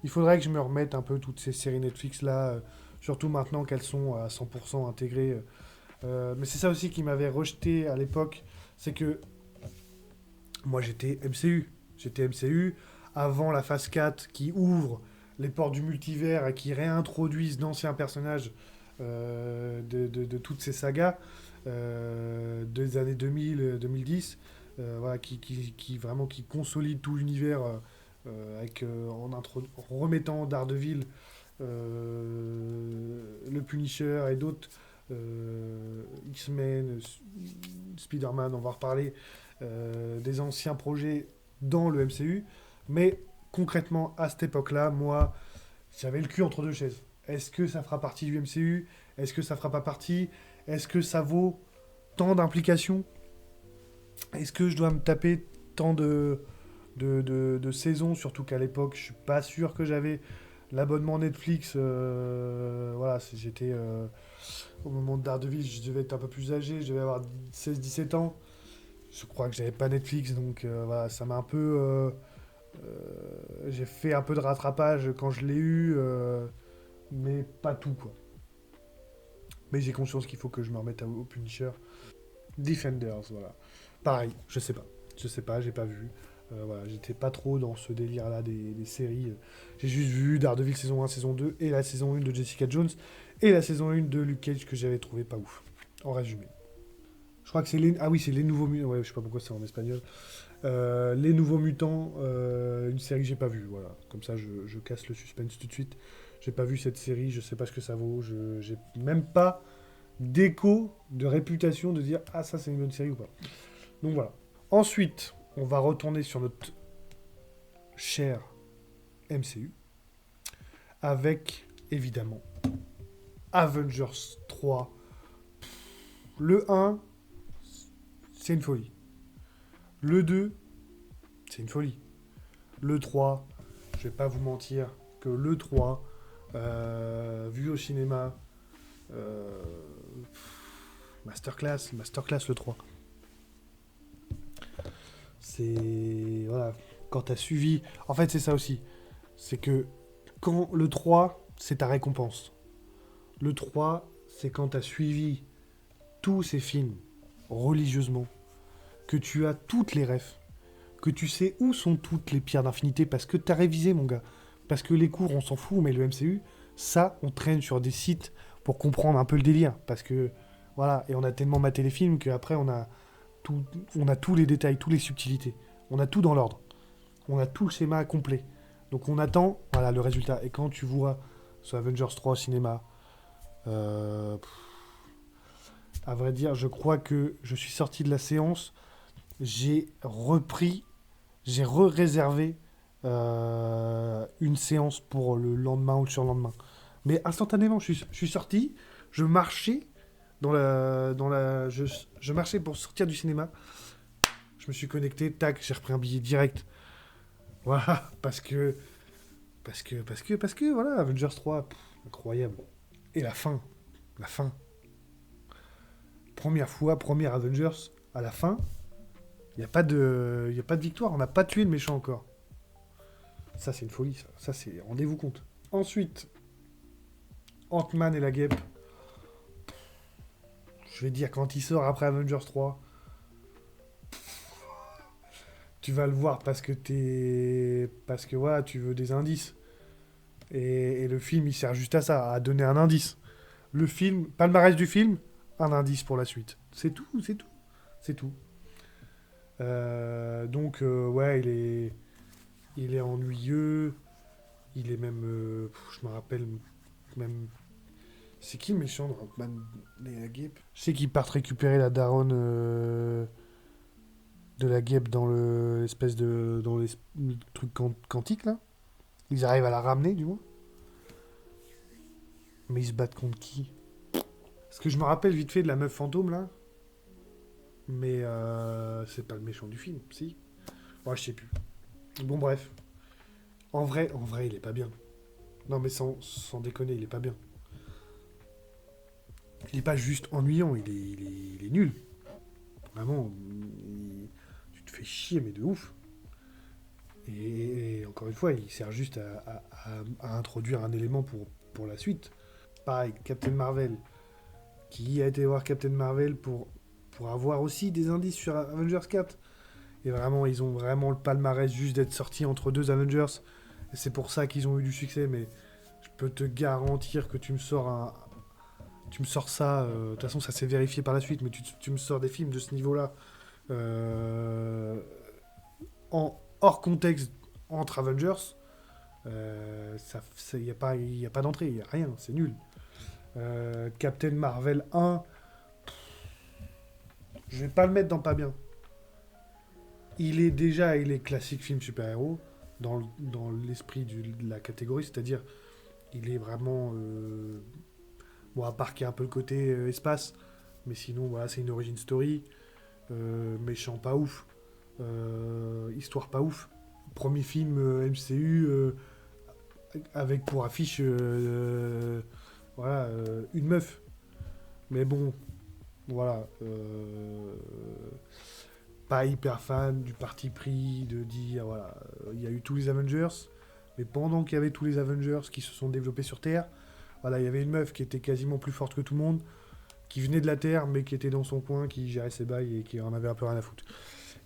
Il faudrait que je me remette un peu toutes ces séries Netflix là, surtout maintenant qu'elles sont à 100% intégrées. Mais c'est ça aussi qui m'avait rejeté à l'époque, c'est que moi j'étais MCU. J'étais MCU avant la phase 4 qui ouvre les portes du multivers et qui réintroduisent d'anciens personnages de toutes ces sagas des années 2000, 2010, voilà, vraiment qui consolide tout l'univers avec, en remettant Daredevil, le Punisher et d'autres, X-Men, Spider-Man, on va reparler des anciens projets dans le MCU, mais concrètement à cette époque-là, moi j'avais le cul entre deux chaises. Est-ce que ça fera partie du MCU? Est-ce que ça fera pas partie? Est-ce que ça vaut tant d'implications? Est-ce que je dois me taper tant de saisons? Surtout qu'à l'époque, je suis pas sûr que j'avais l'abonnement Netflix. Voilà, j'étais au moment de Daredevil, je devais être un peu plus âgé, je devais avoir 16-17 ans. Je crois que j'avais pas Netflix, donc voilà, ça m'a un peu. J'ai fait un peu de rattrapage quand je l'ai eu, mais pas tout quoi. Mais j'ai conscience qu'il faut que je me remette au Punisher. Defenders, voilà. Pareil, je sais pas. Je sais pas, j'ai pas vu. Voilà, j'étais pas trop dans ce délire-là des séries. J'ai juste vu Daredevil saison 1, saison 2 et la saison 1 de Jessica Jones et la saison 1 de Luke Cage que j'avais trouvé pas ouf. En résumé. Je crois que c'est les... Ah oui, c'est Les Nouveaux Mutants. Ouais, je sais pas pourquoi c'est en espagnol. Les Nouveaux Mutants, une série que j'ai pas vue. Voilà. Comme ça, je casse le suspense tout de suite. J'ai pas vu cette série, je sais pas ce que ça vaut. J'ai même pas d'écho, de réputation de dire ah ça c'est une bonne série ou pas. Donc voilà. Ensuite, on va retourner sur notre cher MCU avec évidemment Avengers 3. Le 1, c'est une folie. Le 2, c'est une folie. Le 3, je vais pas vous mentir que le 3, vu au cinéma, euh, masterclass le 3. C'est. Voilà. Quand t'as suivi. En fait, c'est ça aussi. C'est que quand le 3, c'est ta récompense. Le 3, c'est quand t'as suivi tous ces films religieusement. que tu as toutes les refs, que tu sais où sont toutes les pierres d'infinité parce que t'as révisé, mon gars. Parce que les cours, on s'en fout, mais le MCU, ça, on traîne sur des sites pour comprendre un peu le délire. Parce que, voilà, et on a tellement maté les films qu'après, tout, on a tous les détails, toutes les subtilités. On a tout dans l'ordre. On a tout le schéma complet. Donc on attend, voilà, le résultat. Et quand tu vois ce Avengers 3 au cinéma, euh, à vrai dire, je crois que je suis sorti de la séance, j'ai repris, j'ai re-réservé une séance pour le lendemain ou le surlendemain. Mais instantanément, je suis sorti, je marchais je marchais pour sortir du cinéma. Je me suis connecté, tac, j'ai repris un billet direct. Voilà, parce que, voilà, Avengers 3, incroyable. Et la fin. Première fois, première Avengers, à la fin, il n'y a y a pas de victoire, on n'a pas tué le méchant encore. Ça, c'est une folie, ça. Ça, c'est... Rendez-vous compte. Ensuite, Ant-Man et la guêpe. Je vais dire, quand il sort après Avengers 3, tu vas le voir parce que t'es... Parce que, voilà, tu veux des indices. Et le film, il sert juste à ça, à donner un indice. Le film, palmarès du film, un indice pour la suite. C'est tout, c'est tout. C'est tout. Ouais, il est ennuyeux. Il est même... je me rappelle même... C'est qui le méchant de Ant-Man et la guêpe? Je sais qu'ils partent récupérer la daronne de la guêpe dans l'espèce de... dans le truc quantique, là. Ils arrivent à la ramener, du moins. Mais ils se battent contre qui? Parce que je me rappelle vite fait de la meuf fantôme, là. Mais c'est pas le méchant du film, si. Ouais, je sais plus. Bon, bref. En vrai, il est pas bien. Non, mais sans déconner, il est pas bien. Il est pas juste ennuyant, il est nul. Vraiment, tu te fais chier, mais de ouf. Et encore une fois, il sert juste à introduire un élément pour la suite. Pareil, Captain Marvel. Qui a été voir Captain Marvel pour avoir aussi des indices sur Avengers 4. Et vraiment, ils ont vraiment le palmarès juste d'être sortis entre deux Avengers. Et c'est pour ça qu'ils ont eu du succès, mais je peux te garantir que tu me sors ça, de toute façon ça s'est vérifié par la suite, mais tu me sors des films de ce niveau-là euh, hors contexte entre Avengers, il n'y a pas d'entrée, il n'y a rien, c'est nul. Captain Marvel 1, je vais pas le mettre dans pas bien. Il est classique film super-héros dans l'esprit de la catégorie, c'est-à-dire il est vraiment bon, à part qu'il y a un peu le côté espace, mais sinon, voilà, c'est une origin story. Méchant pas ouf. Histoire pas ouf. Premier film MCU avec pour affiche voilà, une meuf. Mais bon, voilà. Pas hyper fan du parti pris de dire, voilà, il y a eu tous les Avengers, mais pendant qu'il y avait tous les Avengers qui se sont développés sur Terre, voilà, il y avait une meuf qui était quasiment plus forte que tout le monde, qui venait de la Terre, mais qui était dans son coin, qui gérait ses bails et qui en avait un peu rien à foutre.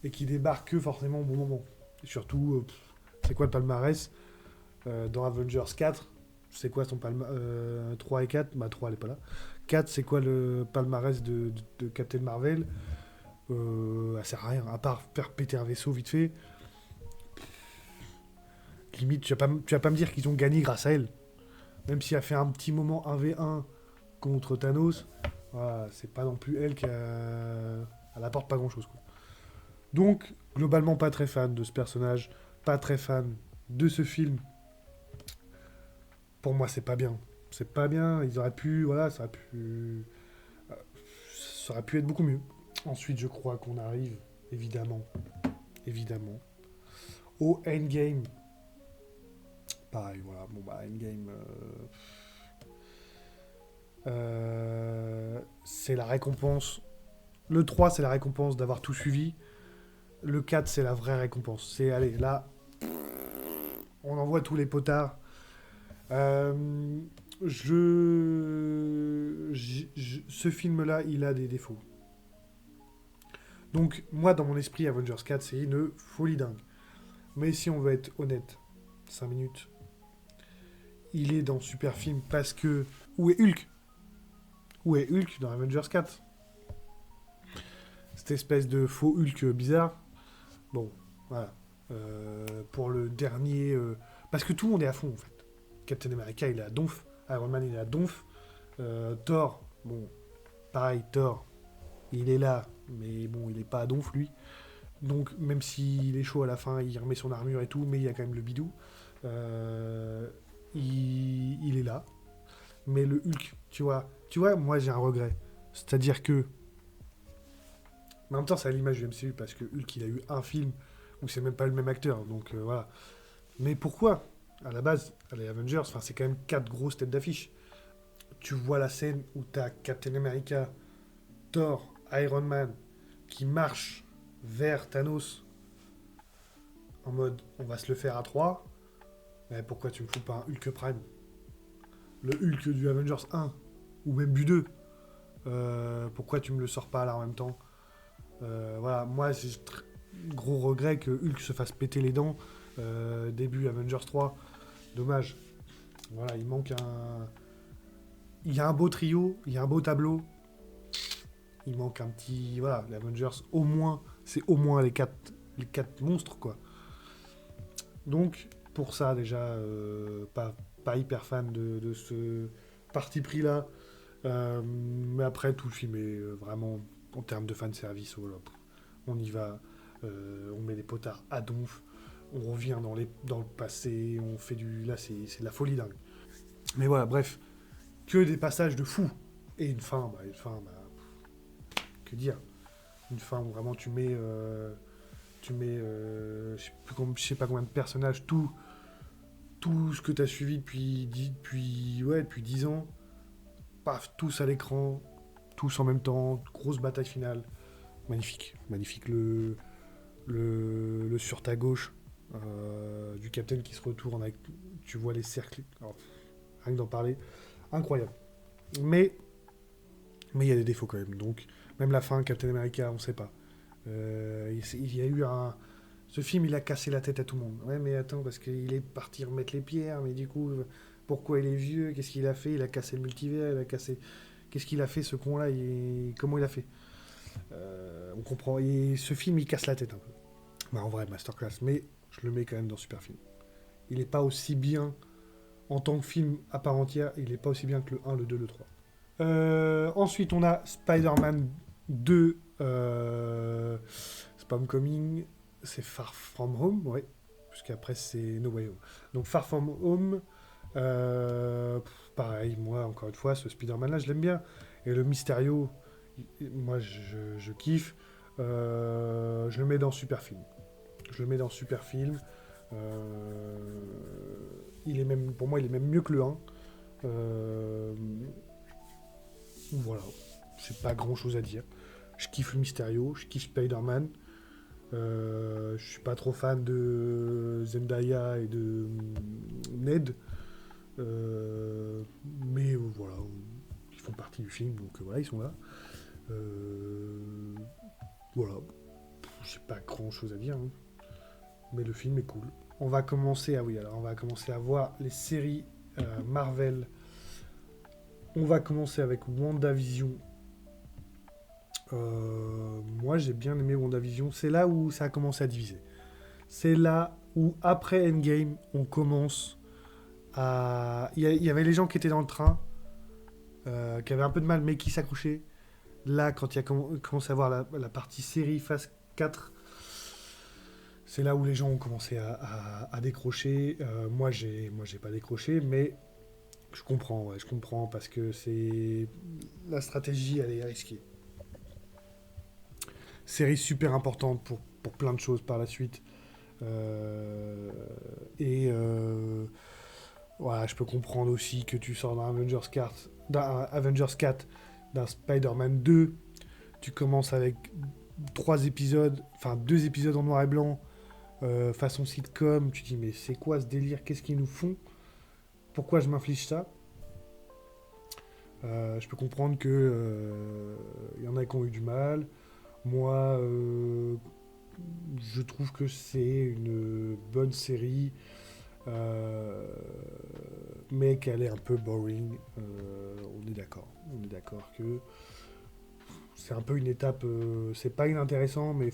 Et qui débarque que forcément au bon moment. Et surtout, c'est quoi le palmarès dans Avengers 4? C'est quoi son palmarès 3 et 4? Bah 3 elle est pas là. 4, c'est quoi le palmarès de Captain Marvel? Elle sert à rien, à part faire péter un vaisseau vite fait. Limite, tu vas pas me dire qu'ils ont gagné grâce à elle. Même si elle a fait un petit moment 1v1 contre Thanos, voilà, c'est pas non plus elle qui a... Elle apporte pas grand chose, quoi. Donc, globalement, pas très fan de ce personnage, pas très fan de ce film. Pour moi, c'est pas bien. C'est pas bien, ils auraient pu... Voilà, ça aurait pu être beaucoup mieux. Ensuite, je crois qu'on arrive, évidemment, évidemment, au Endgame. Pareil, voilà, bon bah, Endgame... c'est la récompense. Le 3, c'est la récompense d'avoir tout suivi. Le 4, c'est la vraie récompense. C'est, allez, là, on envoie tous les potards. Euh, ce film-là, il a des défauts. Donc, moi, dans mon esprit, Avengers 4, c'est une folie dingue. Mais si on veut être honnête, 5 minutes, il est dans Super Film parce que... Où est Hulk? Où est Hulk dans Avengers 4? Cette espèce de faux Hulk bizarre. Bon, voilà. Pour le dernier... Parce que tout le monde est à fond, en fait. Captain America, il est à donf. Iron Man, il est à donf. Thor, bon, pareil, Thor, il est là, mais bon, il est pas à donf, lui. Donc, même s'il est chaud à la fin, il remet son armure et tout, mais il y a quand même le bidou. Il est là. Mais le Hulk, tu vois, moi j'ai un regret. C'est-à-dire que, mais en même temps, c'est à l'image du MCU, parce que Hulk, il a eu un film où c'est même pas le même acteur, donc voilà. Mais pourquoi? À la base, les Avengers, c'est quand même 4 grosses têtes d'affiche. Tu vois la scène où t'as Captain America, Thor, Iron Man, qui marchent vers Thanos en mode on va se le faire à 3. Mais pourquoi tu me fous pas un Hulk Prime? Le Hulk du Avengers 1, ou même du 2. Pourquoi tu me le sors pas là en même temps? Voilà, moi j'ai gros regret que Hulk se fasse péter les dents début Avengers 3. Dommage. Voilà, il manque un... Il y a un beau trio, il y a un beau tableau. Il manque un petit... Voilà, les Avengers, au moins, c'est au moins les quatre monstres, quoi. Donc, pour ça, déjà, pas hyper fan de ce parti pris-là. Mais après, tout le film est vraiment, en termes de fanservice, voilà, on y va, on met les potards à donf, on revient dans le passé, on fait du... Là, c'est de la folie dingue. Mais voilà, bref, que des passages de fou. Et une fin, que dire? Une fin où vraiment je sais pas combien de personnages, tout ce que tu as suivi depuis 10 ans, paf, tous à l'écran, tous en même temps, grosse bataille finale. Magnifique, magnifique. Le sur ta gauche du capitaine qui se retourne avec, tu vois les cercles. Alors, rien que d'en parler, incroyable. Mais il y a des défauts quand même. Donc, même la fin, Captain America, on sait pas. Il y a eu un... Ce film, il a cassé la tête à tout le monde. Ouais, mais attends, parce qu'il est parti remettre les pierres, mais du coup, pourquoi il est vieux? Qu'est-ce qu'il a fait? Il a cassé le multivers, il a cassé... Qu'est-ce qu'il a fait, ce con-là? Comment il a fait? On comprend. Et ce film, il casse la tête un peu. Bah, en vrai, masterclass. Mais je le mets quand même dans Super Film. Il n'est pas aussi bien, en tant que film à part entière, il n'est pas aussi bien que le 1, le 2, le 3. Ensuite, on a Spider-Man 2, c'est pas Homecoming, c'est Far From Home, ouais, puisqu'après c'est No Way Home. Donc Far From Home, pareil, moi, encore une fois, ce Spider-Man-là, je l'aime bien. Et le Mysterio, moi, je kiffe. Je le mets dans Super Film. Je le mets dans Super Film. Il est même, pour moi, il est même mieux que le 1. Voilà, c'est pas grand chose à dire. Je kiffe le Mysterio, je kiffe Spider-Man. Je suis pas trop fan de Zendaya et de Ned. Mais voilà, ils font partie du film, donc voilà, ils sont là. Voilà, j'ai pas grand chose à dire, hein. Mais le film est cool. On va commencer on va commencer à voir les séries Marvel. On va commencer avec WandaVision. Moi, j'ai bien aimé WandaVision. C'est là où ça a commencé à diviser. C'est là où, après Endgame, on commence à... Il y avait les gens qui étaient dans le train, qui avaient un peu de mal, mais qui s'accrochaient. Là, quand il y a commencé à voir la partie série phase 4, c'est là où les gens ont commencé à décrocher. Moi, j'ai pas décroché, mais je comprends, ouais, je comprends, parce que c'est... La stratégie, elle est risquée. Série super importante pour plein de choses par la suite. Et voilà, je peux comprendre aussi que tu sors d'un Avengers 4, d'un Spider-Man 2. Tu commences avec 2 épisodes en noir et blanc, façon sitcom. Tu te dis, mais c'est quoi ce délire? Qu'est-ce qu'ils nous font? Pourquoi je m'inflige ça? Je peux comprendre que y en a qui ont eu du mal. Moi, je trouve que c'est une bonne série, euh, mais qu'elle est un peu boring. On est d'accord. On est d'accord que c'est un peu une étape. C'est pas inintéressant, mais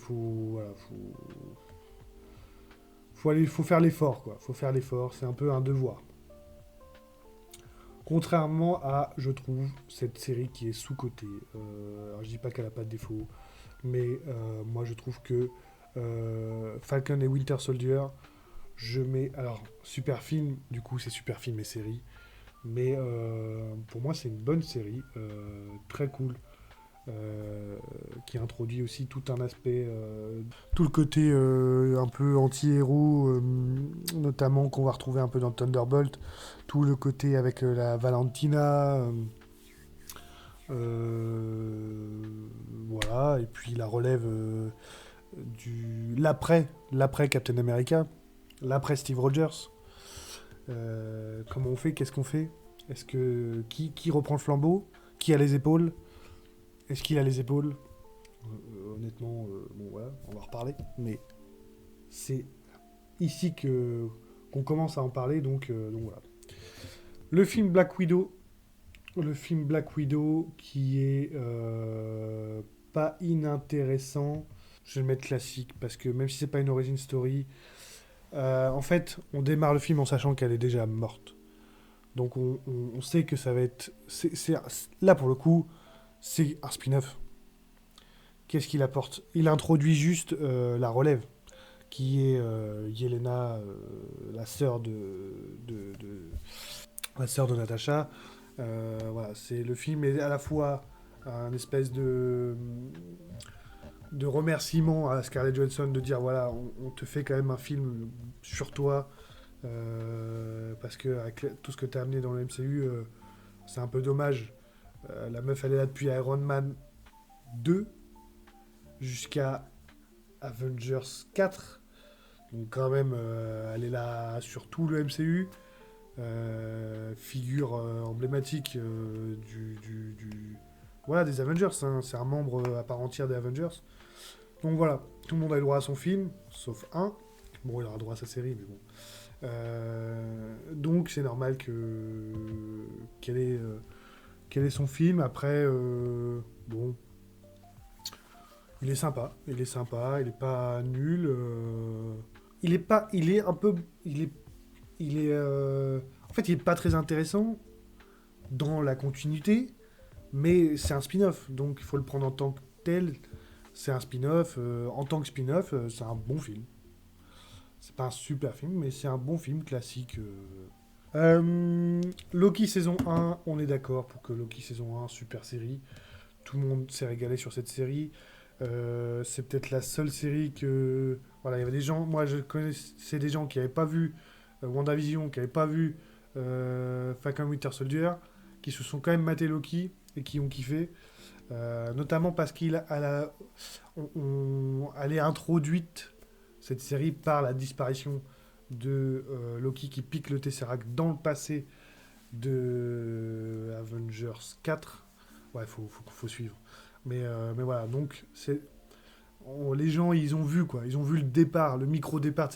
voilà, faut faire l'effort, quoi. Faut faire l'effort. C'est un peu un devoir. Contrairement à, je trouve, cette série qui est sous-cotée. Alors je dis pas qu'elle a pas de défaut, mais moi je trouve que Falcon et Winter Soldier, je mets. Alors, super film, du coup c'est super film et série, mais pour moi c'est une bonne série, très cool, qui introduit aussi tout un aspect, tout le côté un peu anti-héros, notamment qu'on va retrouver un peu dans Thunderbolt, tout le côté avec la Valentina, voilà, et puis la relève l'après Captain America, l'après Steve Rogers. Comment on fait? Qu'est-ce qu'on fait? Est-ce que qui reprend le flambeau? Qui a les épaules? Est-ce qu'il a les épaules? Honnêtement, bon voilà, on va en reparler. Mais c'est ici que qu'on commence à en parler, donc voilà. Le film Black Widow, qui est pas inintéressant. Je vais le mettre classique parce que même si c'est pas une origin story, en fait, on démarre le film en sachant qu'elle est déjà morte. Donc on sait que ça va être. Là pour le coup, c'est un spin-off. Qu'est-ce qu'il apporte? Il introduit juste la relève, qui est Yelena, la sœur la sœur de Natasha. Voilà, c'est le film est à la fois un espèce de remerciement à Scarlett Johansson de dire voilà, on te fait quand même un film sur toi, parce que avec tout ce que tu as amené dans le MCU, c'est un peu dommage. La meuf, elle est là depuis Iron Man 2 jusqu'à Avengers 4. Donc quand même, elle est là sur tout le MCU. Figure emblématique voilà, des Avengers. Hein. C'est un membre à part entière des Avengers. Donc voilà, tout le monde a le droit à son film, sauf un. Bon, il aura droit à sa série, mais bon. Donc c'est normal quel est son film. Après, bon, il est sympa, il est pas nul. Il est un peu, il est, en fait, il est pas très intéressant dans la continuité, mais c'est un spin-off, donc il faut le prendre en tant que tel. C'est un spin-off. En tant que spin-off, c'est un bon film. C'est pas un super film, mais c'est un bon film classique. Loki saison 1, on est d'accord pour que Loki saison 1, super série. Tout le monde s'est régalé sur cette série. C'est peut-être la seule série que. Voilà, il y avait des gens. Moi, je connaissais des gens qui n'avaient pas vu WandaVision, qui n'avaient pas vu Falcon Winter Soldier, qui se sont quand même maté Loki et qui ont kiffé. Notamment parce elle est introduite, cette série, par la disparition de Loki qui pique le Tesseract dans le passé de Avengers 4. Ouais, faut suivre. Mais voilà, donc les gens, ils ont vu quoi. Ils ont vu le départ, le micro-départ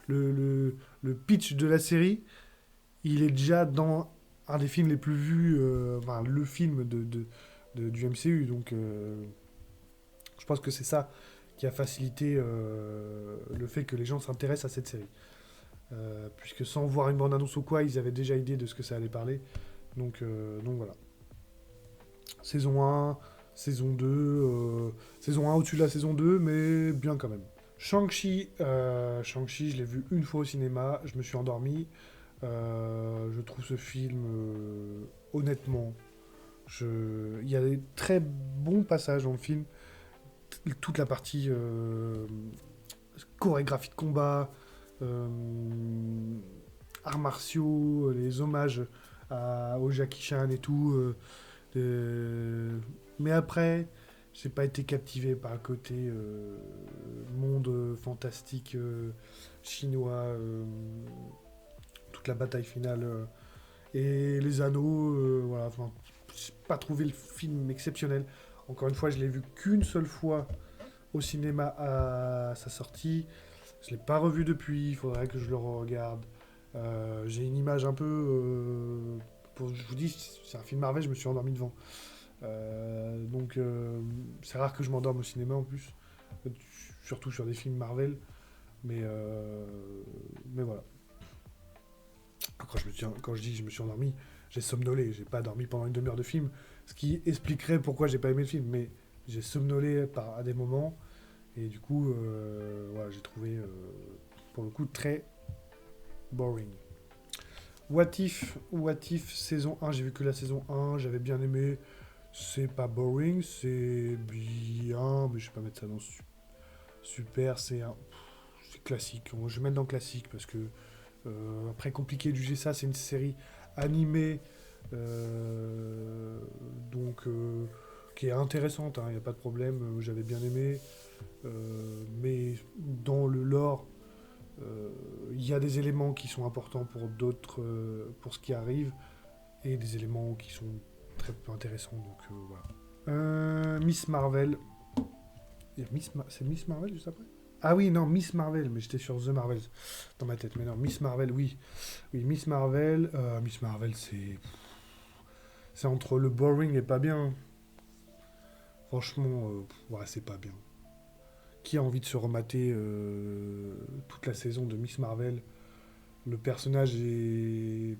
le pitch de la série. Il est déjà dans un des films les plus vus, enfin, le film du MCU. Donc, je pense que c'est ça qui a facilité le fait que les gens s'intéressent à cette série. Puisque sans voir une bande-annonce ou quoi, ils avaient déjà idée de ce que ça allait parler. Donc voilà. Saison 1, saison 2, saison 1 au-dessus de la saison 2, mais bien quand même. Shang-Chi, je l'ai vu une fois au cinéma, je me suis endormi. Je trouve ce film, honnêtement, il y a des très bons passages dans le film. Toute la partie chorégraphie de combat, euh, arts martiaux, les hommages au Jackie Chan et tout. Mais après, j'ai pas été captivé par le côté monde fantastique chinois, toute la bataille finale et les anneaux. Voilà, enfin, j'ai pas trouvé le film exceptionnel. Encore une fois, je l'ai vu qu'une seule fois au cinéma à sa sortie. Je l'ai pas revu depuis, il faudrait que je le regarde. J'ai une image un peu... je vous dis, c'est un film Marvel, je me suis endormi devant. C'est rare que je m'endorme au cinéma en plus. Surtout sur des films Marvel. Mais voilà. Quand je dis je me suis endormi, j'ai somnolé. J'ai pas dormi pendant une demi-heure de film. Ce qui expliquerait pourquoi j'ai pas aimé le film. Mais j'ai somnolé à des moments. Et du coup, voilà, j'ai trouvé, pour le coup, très boring. What If saison 1, j'ai vu que la saison 1, j'avais bien aimé. C'est pas boring, c'est bien, mais je vais pas mettre ça dans super, c'est classique. Je vais mettre dans classique parce que après compliqué de juger ça, c'est une série animée, donc qui est intéressante, il n'y a pas de problème, j'avais bien aimé, mais dans le lore, il y a des éléments qui sont importants pour d'autres, pour ce qui arrive, et des éléments qui sont très peu intéressants, donc voilà. Miss Marvel. C'est Miss Marvel juste après. Ah oui, non, Miss Marvel, mais j'étais sur The Marvels dans ma tête. Mais non, Miss Marvel, oui. Oui, Miss Marvel. Miss Marvel, c'est entre le boring et pas bien. Franchement, ouais, c'est pas bien. Qui a envie de se remater toute la saison de Miss Marvel? Le personnage est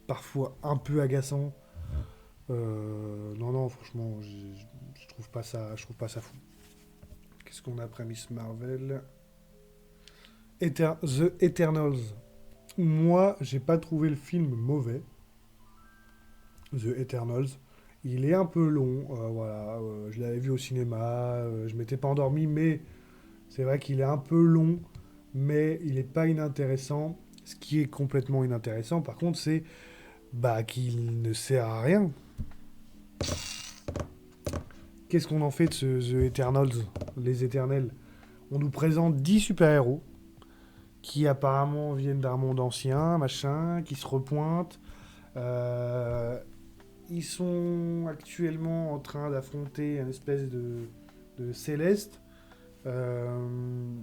parfois un peu agaçant. Non, non, franchement, je trouve pas ça fou. Qu'est-ce qu'on a après Miss Marvel? The Eternals. Moi, j'ai pas trouvé le film mauvais. The Eternals. Il est un peu long, voilà. Je l'avais vu au cinéma, je m'étais pas endormi, mais c'est vrai qu'il est un peu long, mais il est pas inintéressant. Ce qui est complètement inintéressant, par contre, c'est qu'il ne sert à rien. Qu'est-ce qu'on en fait de The Eternals, les Éternels? On nous présente 10 super-héros qui apparemment viennent d'un monde ancien, machin, qui se repointent. Euh, Ils sont actuellement en train d'affronter une espèce de Céleste. Euh,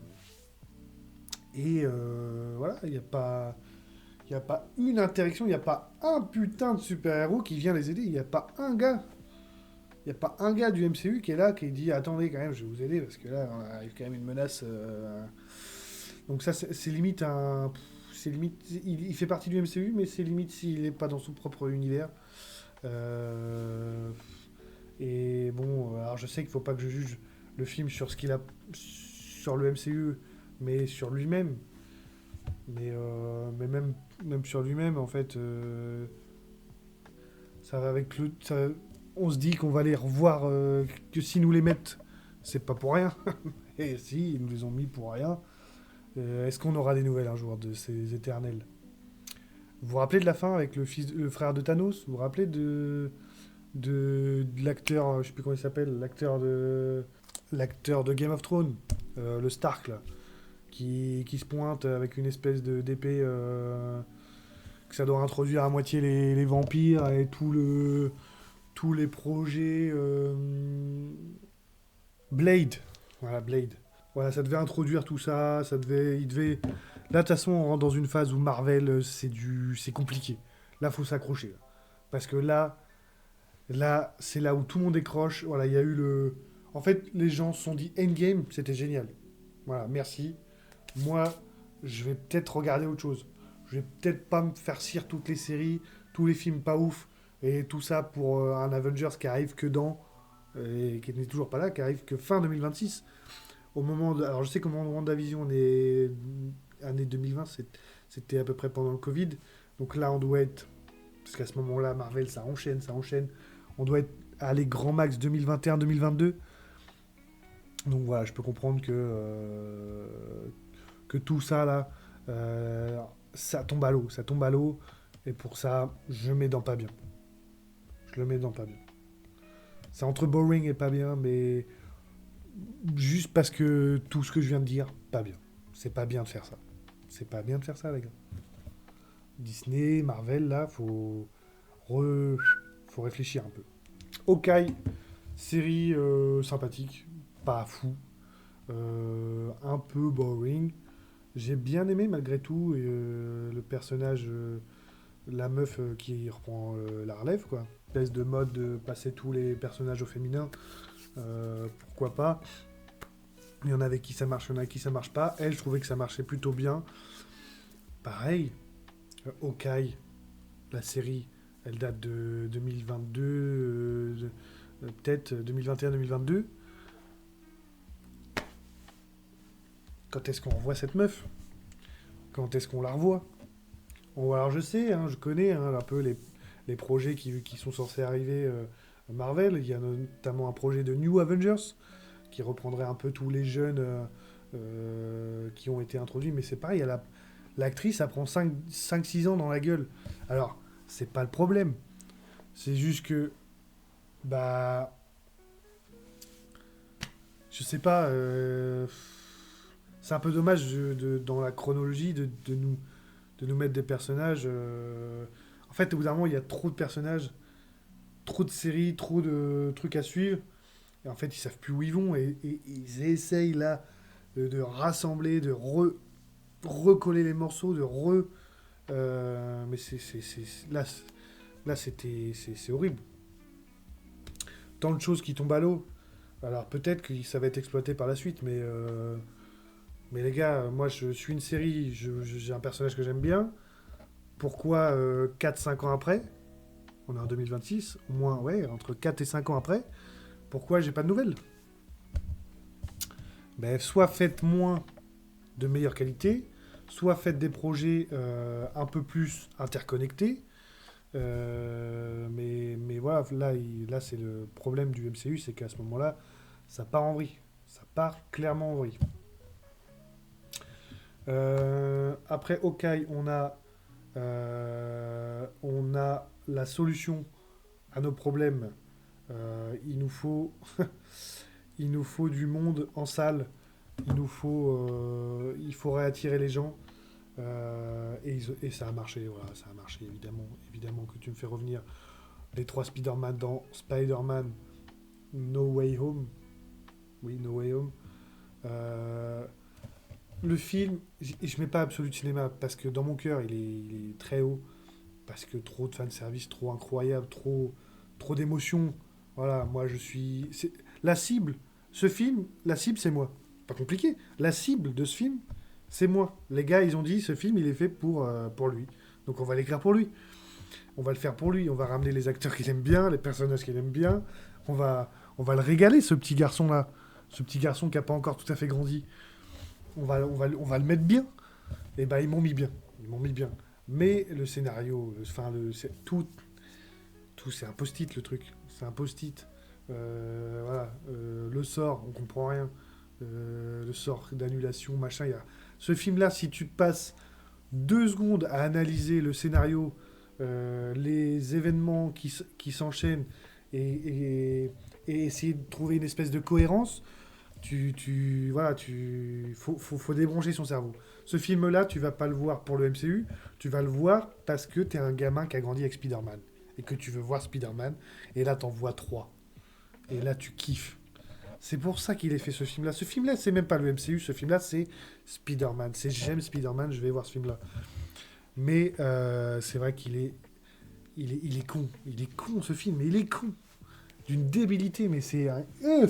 voilà, il n'y a pas une interaction, il n'y a pas un putain de super-héros qui vient les aider. Il n'y a pas un gars. Il n'y a pas un gars du MCU qui est là, qui dit attendez quand même, je vais vous aider parce que là, on arrive quand même une menace. Donc ça, c'est limite un. C'est limite, il fait partie du MCU, mais c'est limite s'il n'est pas dans son propre univers. Euh, Et bon, alors je sais qu'il ne faut pas que je juge le film sur ce qu'il a sur le MCU, mais sur lui-même. Mais même sur lui-même, en fait, ça va avec on se dit qu'on va les revoir, que s'ils nous les mettent, c'est pas pour rien. Et si, ils nous les ont mis pour rien. Est-ce qu'on aura des nouvelles un jour de ces éternels? Vous vous rappelez de la fin avec le frère de Thanos? Vous vous rappelez de l'acteur, je sais plus comment il s'appelle, l'acteur de Game of Thrones, le Stark là, qui se pointe avec une espèce d'épée, que ça doit introduire à moitié les vampires et tous les projets Blade, voilà Blade. Voilà, ça devait introduire tout ça, il devait. Là, de toute façon, on rentre dans une phase où Marvel, c'est compliqué. Là, faut s'accrocher, là. Parce que là, c'est là où tout le monde décroche. Voilà, il y a eu le. En fait, les gens se sont dit Endgame, c'était génial. Voilà, merci. Moi, je vais peut-être regarder autre chose. Je vais peut-être pas me faire cire toutes les séries, tous les films pas ouf, et tout ça pour un Avengers qui arrive que et qui n'est toujours pas là, qui arrive que fin 2026. Alors, je sais qu'au moment de WandaVision, année 2020, c'était à peu près pendant le Covid. Donc là, on doit être. Parce qu'à ce moment-là, Marvel, ça enchaîne, ça enchaîne. On doit être à les grands max 2021-2022. Donc voilà, je peux comprendre que tout ça là, ça tombe à l'eau, ça tombe à l'eau. Et pour ça, je mets dans pas bien. Je le mets dans pas bien. C'est entre boring et pas bien, mais juste parce que tout ce que je viens de dire, pas bien. C'est pas bien de faire ça. C'est pas bien de faire ça, les gars. Disney, Marvel, là, faut réfléchir un peu. Hawkeye, Série sympathique, pas fou, un peu boring. J'ai bien aimé malgré tout le personnage, la meuf qui reprend la relève, quoi. Espèce de mode de passer tous les personnages au féminin, pourquoi pas. Il y en a avec qui ça marche, il y en a avec qui ça marche pas. Elle, je trouvais que ça marchait plutôt bien. Pareil, Hawkeye, la série, elle date de 2022, peut-être 2021-2022. Quand est-ce qu'on revoit cette meuf? Quand est-ce qu'on la revoit? Alors je sais, hein, je connais un peu les projets qui sont censés arriver Marvel. Il y a notamment un projet de New Avengers qui reprendrait un peu tous les jeunes qui ont été introduits. Mais c'est pareil, l'actrice, elle prend 5-6 ans dans la gueule. Alors, c'est pas le problème. C'est juste que, bah, je sais pas, c'est un peu dommage dans la chronologie de nous mettre des personnages. En fait, au bout d'un moment, il y a trop de personnages, trop de séries, trop de trucs à suivre. Et en fait, ils savent plus où ils vont. Et ils essayent là de rassembler, recoller les morceaux, mais là c'est horrible. Tant de choses qui tombent à l'eau. Alors peut-être que ça va être exploité par la suite, mais les gars, moi je suis une série, j'ai un personnage que j'aime bien. Pourquoi 4-5 ans après, on est en 2026, au moins, ouais, entre 4 et 5 ans après, pourquoi j'ai pas de nouvelles? Ben, soit faites moins de meilleure qualité, soit faites des projets un peu plus interconnectés. Mais voilà, là c'est le problème du MCU, c'est qu'à ce moment-là, ça part en vrille. Ça part clairement en vrille. Après Hawkeye, on a la solution à nos problèmes. Il nous faut du monde en salle. Il faut réattirer les gens. Et ça a marché, voilà, ça a marché évidemment. Évidemment que tu me fais revenir les trois Spider-Man dans Spider-Man No Way Home. Oui, No Way Home. Euh, le film, je mets pas Absolute Cinéma parce que dans mon cœur, il est très haut. Parce que trop de fanservice, trop incroyable, trop d'émotions. Voilà, moi je suis. La cible, ce film, la cible c'est moi. Pas compliqué. La cible de ce film, c'est moi. Les gars, ils ont dit ce film, il est fait pour lui. Donc on va l'écrire pour lui. On va le faire pour lui. On va ramener les acteurs qu'il aime bien, les personnages qu'il aime bien. On va le régaler, ce petit garçon-là. Ce petit garçon qui n'a pas encore tout à fait grandi. On va le mettre bien. Et ben, ils m'ont mis bien. Ils m'ont mis bien. Mais le scénario, enfin, tout, c'est un post-it le truc. C'est un post-it. Voilà. Le sort, on comprend rien. Le sort d'annulation, machin. Ce film-là, si tu passes 2 secondes à analyser le scénario, les événements qui s'enchaînent et essayer de trouver une espèce de cohérence, voilà, faut débrancher son cerveau. Ce film-là, tu vas pas le voir pour le MCU, tu vas le voir parce que t'es un gamin qui a grandi avec Spider-Man et que tu veux voir Spider-Man. Et là, t'en vois 3. Et là, tu kiffes. C'est pour ça qu'il a fait ce film-là. Ce film-là, c'est même pas le MCU. Ce film-là, c'est Spider-Man. C'est j'aime Spider-Man, je vais voir ce film-là. Mais c'est vrai qu'il est con. Il est con ce film, mais il est con. D'une débilité, mais c'est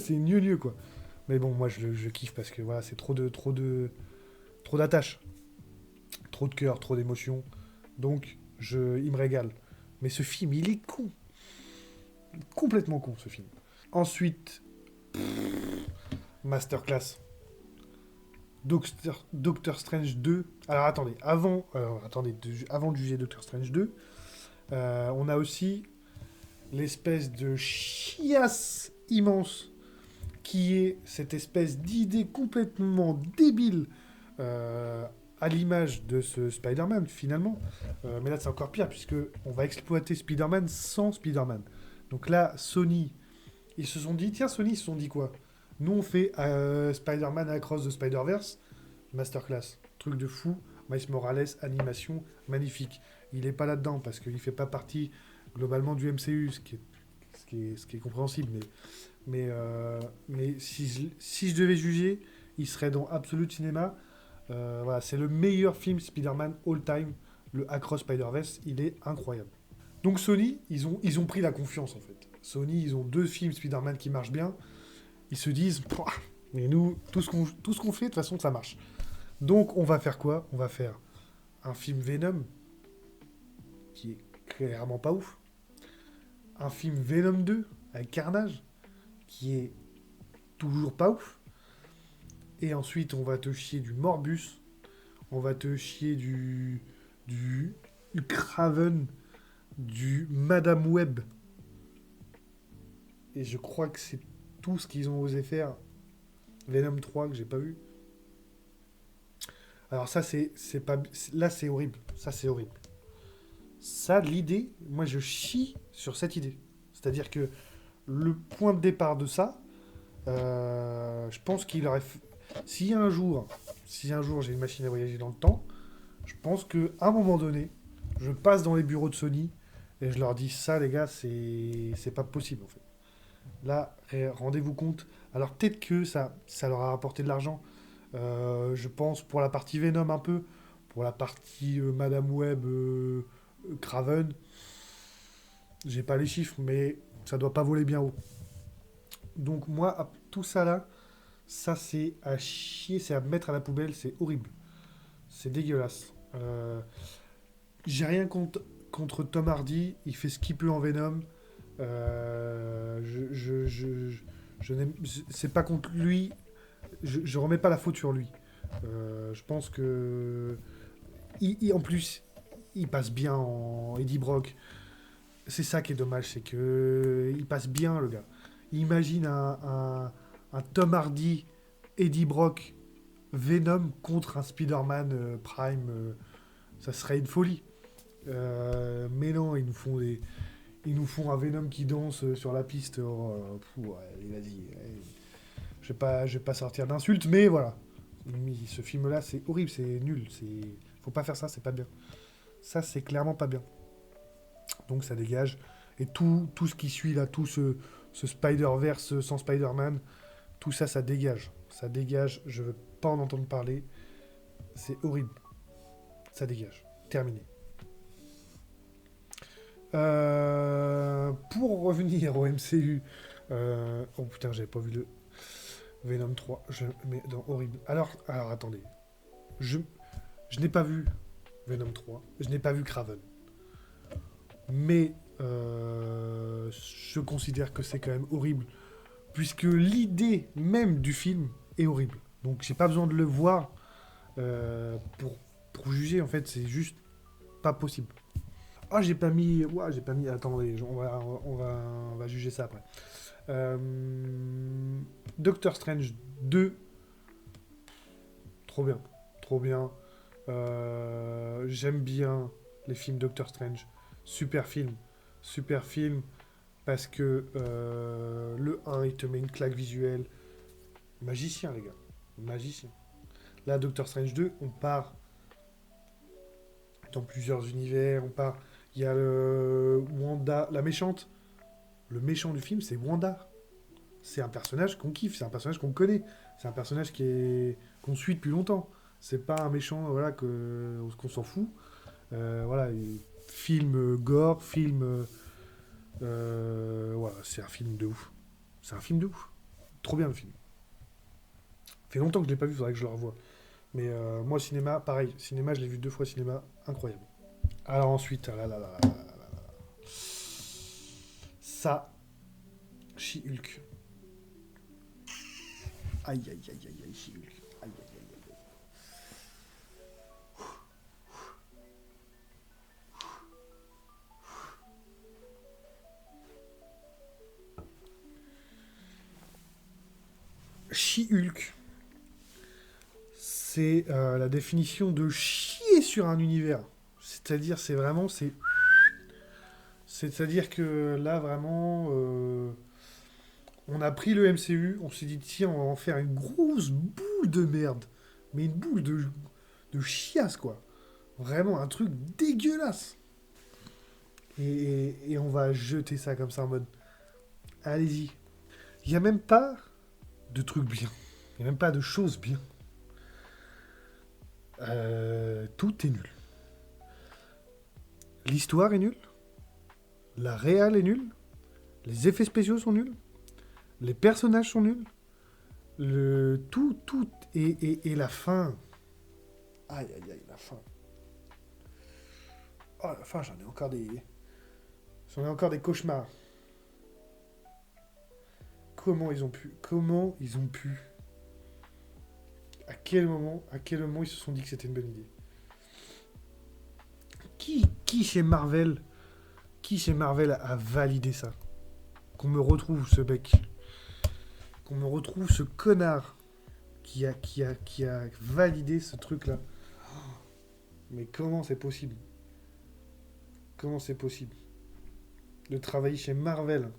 gneu quoi. Mais bon, moi je kiffe parce que voilà, c'est trop d'attache, trop de cœur, trop d'émotion. Donc il me régale. Mais ce film, il est con. Complètement con ce film. Ensuite, Masterclass. Doctor Strange 2. Alors attendez, avant de juger Doctor Strange 2, on a aussi l'espèce de chiasse immense qui est cette espèce d'idée complètement débile à l'image de ce Spider-Man finalement. Mais là c'est encore pire puisque on va exploiter Spider-Man sans Spider-Man. Donc là Sony, ils se sont dit, tiens Sony, ils se sont dit quoi? Nous on fait Spider-Man Across the Spider-Verse, masterclass, truc de fou. Miles Morales, animation magnifique. Il est pas là-dedans parce qu'il fait pas partie globalement du MCU, ce qui est compréhensible, mais mais si je devais juger, il serait dans Absolute Cinéma. Voilà, c'est le meilleur film Spider-Man all time. Le Across Spider-Verse, il est incroyable. Donc Sony, ils ont pris la confiance en fait. Sony, ils ont deux films Spider-Man qui marchent bien. Ils se disent, pouah, mais nous, tout ce qu'on fait, de toute façon, ça marche. Donc on va faire quoi? On va faire un film Venom, qui est clairement pas ouf. Un film Venom 2, avec Carnage, qui est toujours pas ouf. Et ensuite, on va te chier du Morbus. On va te chier du Craven, du Madame Web. Et je crois que c'est tout ce qu'ils ont osé faire. Venom 3 que j'ai pas vu. Alors ça, c'est pas... Là, c'est horrible. Ça, c'est horrible. Ça, l'idée, moi, je chie sur cette idée. C'est-à-dire que le point de départ de ça, je pense qu'il aurait... Si un jour j'ai une machine à voyager dans le temps, je pense qu'à un moment donné, je passe dans les bureaux de Sony et je leur dis ça, les gars, c'est pas possible en fait. Là, rendez-vous compte. Alors peut-être que ça leur a rapporté de l'argent. Je pense pour la partie Venom un peu, pour la partie Madame Web, Craven, j'ai pas les chiffres, mais ça doit pas voler bien haut. Donc moi, tout ça là, ça c'est à chier, c'est à mettre à la poubelle, c'est horrible. C'est dégueulasse. J'ai rien contre Tom Hardy, il fait ce qu'il peut en Venom. C'est pas contre lui, je remets pas la faute sur lui. Je pense que. En plus, il passe bien en Eddie Brock. C'est ça qui est dommage, c'est que il passe bien, le gars. Imagine un Tom Hardy, Eddie Brock, Venom contre un Spider-Man Prime. Ça serait une folie. Mais non, ils nous font un Venom qui danse sur la piste. Oh, ouais, vas-y. Je vais pas sortir d'insultes, mais voilà. Ce film-là, c'est horrible, c'est nul. Faut pas faire ça, c'est pas bien. Ça, c'est clairement pas bien. Donc ça dégage. Et tout ce qui suit là, tout ce Spider-Verse sans Spider-Man, tout ça, ça dégage. Ça dégage, je veux pas en entendre parler. C'est horrible. Ça dégage. Terminé. Pour revenir au MCU, oh putain, j'avais pas vu le Venom 3. Mais non, horrible. Alors attendez. Je, je n'ai pas vu Venom 3. Je n'ai pas vu Craven. Mais je considère que c'est quand même horrible. Puisque l'idée même du film est horrible. Donc j'ai pas besoin de le voir pour juger. En fait, c'est juste pas possible. Ah, j'ai pas mis. Ouah, j'ai pas mis. Attendez, on va juger ça après. Euh, Doctor Strange 2. Trop bien. Trop bien. J'aime bien les films Doctor Strange. Super film. Super film. Parce que le 1, il te met une claque visuelle. Magicien, les gars. Magicien. Là, Doctor Strange 2, on part dans plusieurs univers. On part. Il y a Wanda, la méchante. Le méchant du film, c'est Wanda. C'est un personnage qu'on kiffe, c'est un personnage qu'on connaît. C'est un personnage qu'on suit depuis longtemps. C'est pas un méchant voilà, qu'on s'en fout. Voilà, film gore, film. Voilà, c'est un film de ouf. C'est un film de ouf. Trop bien le film. Ça fait longtemps que je l'ai pas vu, il faudrait que je le revoie. Mais moi, cinéma, pareil. Cinéma, je l'ai vu 2 fois cinéma, incroyable. Alors ensuite, ah là, là, là, là, là, là, là. Ça, She-Hulk. Aïe, aïe, aïe, aïe, aïe, She-Hulk. Aïe, aïe, aïe, aïe. She-Hulk, c'est la définition de chier sur un univers. C'est-à-dire, c'est vraiment, c'est-à-dire que là, vraiment, on a pris le MCU, on s'est dit, tiens, on va en faire une grosse boule de merde. Mais une boule de chiasse, quoi. Vraiment, un truc dégueulasse. Et on va jeter ça comme ça en mode, allez-y. Il n'y a même pas de trucs bien. Il n'y a même pas de choses bien. Tout est nul. L'histoire est nulle. La réal est nulle. Les effets spéciaux sont nuls. Les personnages sont nuls. Tout. Et la fin. Aïe, aïe, aïe, la fin. Oh, la fin, j'en ai encore des... J'en ai encore des cauchemars. Comment ils ont pu à quel moment ils se sont dit que c'était une bonne idée. Qui chez Marvel a validé ça? Qu'on me retrouve ce mec. Qu'on me retrouve ce connard qui a validé ce truc-là. Mais comment c'est possible? Comment c'est possible de travailler chez Marvel,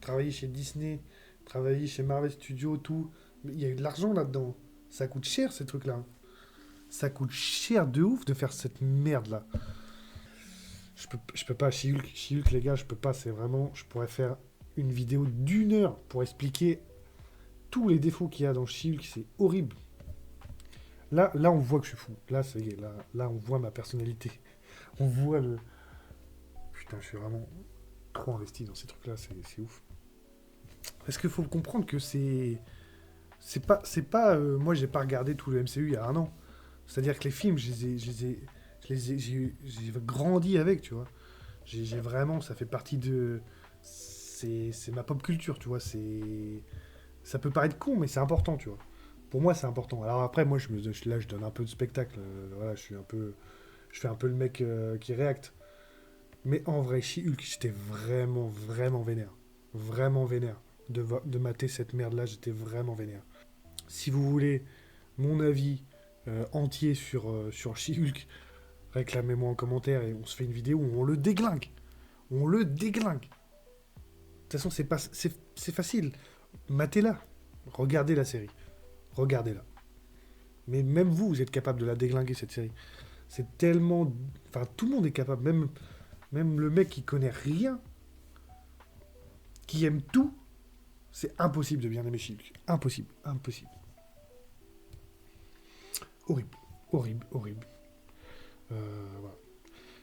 travailler chez Disney, travailler chez Marvel Studios, tout. Mais il y a eu de l'argent là-dedans. Ça coûte cher ces trucs-là. Ça coûte cher de ouf de faire cette merde-là. Je peux pas, She-Hulk, les gars, je peux pas. C'est vraiment. Je pourrais faire une vidéo d'1 heure pour expliquer tous les défauts qu'il y a dans She-Hulk. C'est horrible. Là, on voit que je suis fou. Là, ça y est. Là, on voit ma personnalité. On voit le. Putain, je suis vraiment trop investi dans ces trucs-là. C'est ouf. Parce qu'il faut comprendre que c'est pas moi j'ai pas regardé tout le MCU il y a 1 an. C'est-à-dire que les films, j'ai grandi avec, tu vois. J'ai vraiment, ça fait partie de, c'est ma pop culture, tu vois. Ça peut paraître con, mais c'est important, tu vois. Pour moi, c'est important. Alors après, moi, là, je donne un peu de spectacle. Voilà, je fais un peu le mec qui réacte. Mais en vrai, She-Hulk, j'étais vraiment, vraiment vénère. Vraiment vénère. De mater cette merde-là, j'étais vraiment vénère. Si vous voulez mon avis entier sur She-Hulk, réclamez-moi en commentaire et on se fait une vidéo où on le déglingue. On le déglingue. De toute façon, c'est facile. Matez-la. Regardez la série. Regardez-la. Mais même vous, vous êtes capable de la déglinguer, cette série. C'est tellement... Enfin, tout le monde est capable. Même le mec qui connaît rien, qui aime tout, c'est impossible de bien aimer She-Hulk. Impossible. Impossible. Horrible. Horrible. Horrible. Voilà.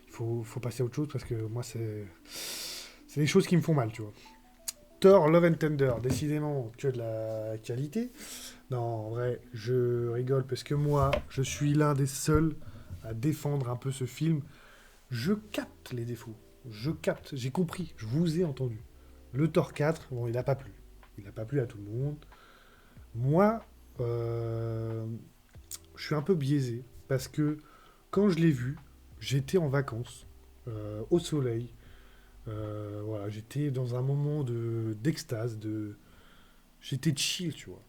Il faut passer à autre chose parce que moi, c'est des choses qui me font mal, tu vois. Thor, Love and Thunder, décidément que de la qualité. Non, en vrai, je rigole parce que moi, je suis l'un des seuls à défendre un peu ce film. Je capte les défauts. Je capte, j'ai compris, je vous ai entendu. Le Thor 4, bon, il n'a pas plu. Il n'a pas plu à tout le monde. Moi, je suis un peu biaisé parce que quand je l'ai vu, j'étais en vacances, au soleil. Voilà, j'étais dans un moment d'extase, j'étais chill, tu vois.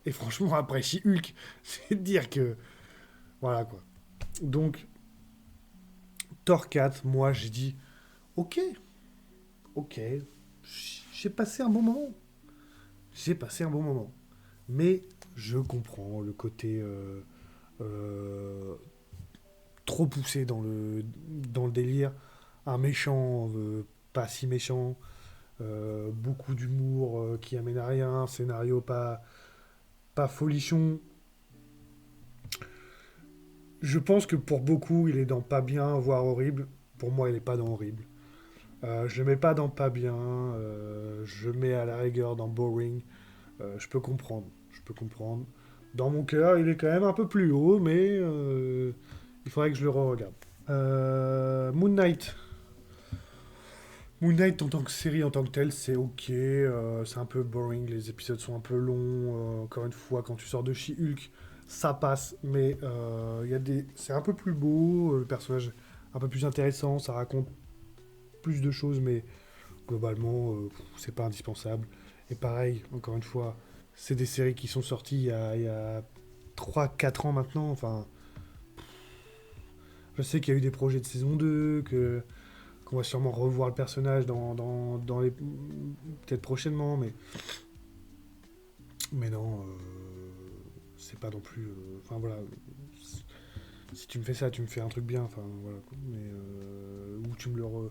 Et franchement, après She-Hulk, c'est de dire que... Voilà, quoi. Donc, Thor 4, moi, j'ai dit, ok, ok, j'ai passé un bon moment. J'ai passé un bon moment. Mais je comprends le côté euh, trop poussé dans le délire. Un méchant, pas si méchant. Beaucoup d'humour qui amène à rien. Un scénario pas folichon. Je pense que pour beaucoup, il est dans pas bien, voire horrible. Pour moi, il est pas dans horrible. Je mets pas dans pas bien. Je mets à la rigueur dans boring. Je peux comprendre. Je peux comprendre. Dans mon cœur, il est quand même un peu plus haut, mais il faudrait que je le re-regarde. Moon Knight. Moon Knight en tant que série, en tant que telle, c'est ok. C'est un peu boring, les épisodes sont un peu longs. Encore une fois, quand tu sors de She-Hulk, ça passe, mais c'est un peu plus beau, le personnage est un peu plus intéressant, ça raconte plus de choses, mais globalement, c'est pas indispensable. Et pareil, encore une fois, c'est des séries qui sont sorties il y a 3-4 ans maintenant. Enfin, je sais qu'il y a eu des projets de saison 2, qu'on va sûrement revoir le personnage dans les... peut-être prochainement, mais non, c'est pas non plus... Enfin voilà, si tu me fais ça, tu me fais un truc bien, enfin voilà. Mais, ou tu me le...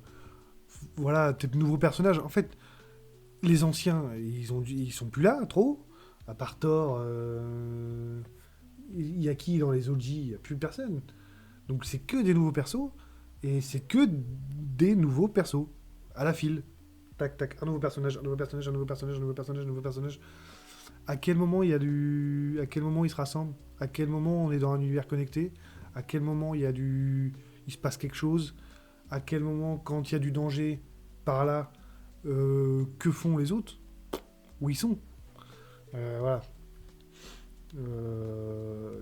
Voilà, tes nouveaux personnages, en fait, Les anciens, ils sont plus là, trop. À part Thor, il y a qui dans les OG? Il n'y a plus personne. Donc c'est que des nouveaux persos, et c'est que des nouveaux persos, à la file. Tac, tac, un nouveau personnage, un nouveau personnage, un nouveau personnage, un nouveau personnage, un nouveau personnage. À quel moment il y a du... À quel moment ils se rassemblent? À quel moment on est dans un univers connecté? À quel moment il y a du... Il se passe quelque chose? À quel moment, quand il y a du danger par là, que font les autres? Où ils sont? Voilà.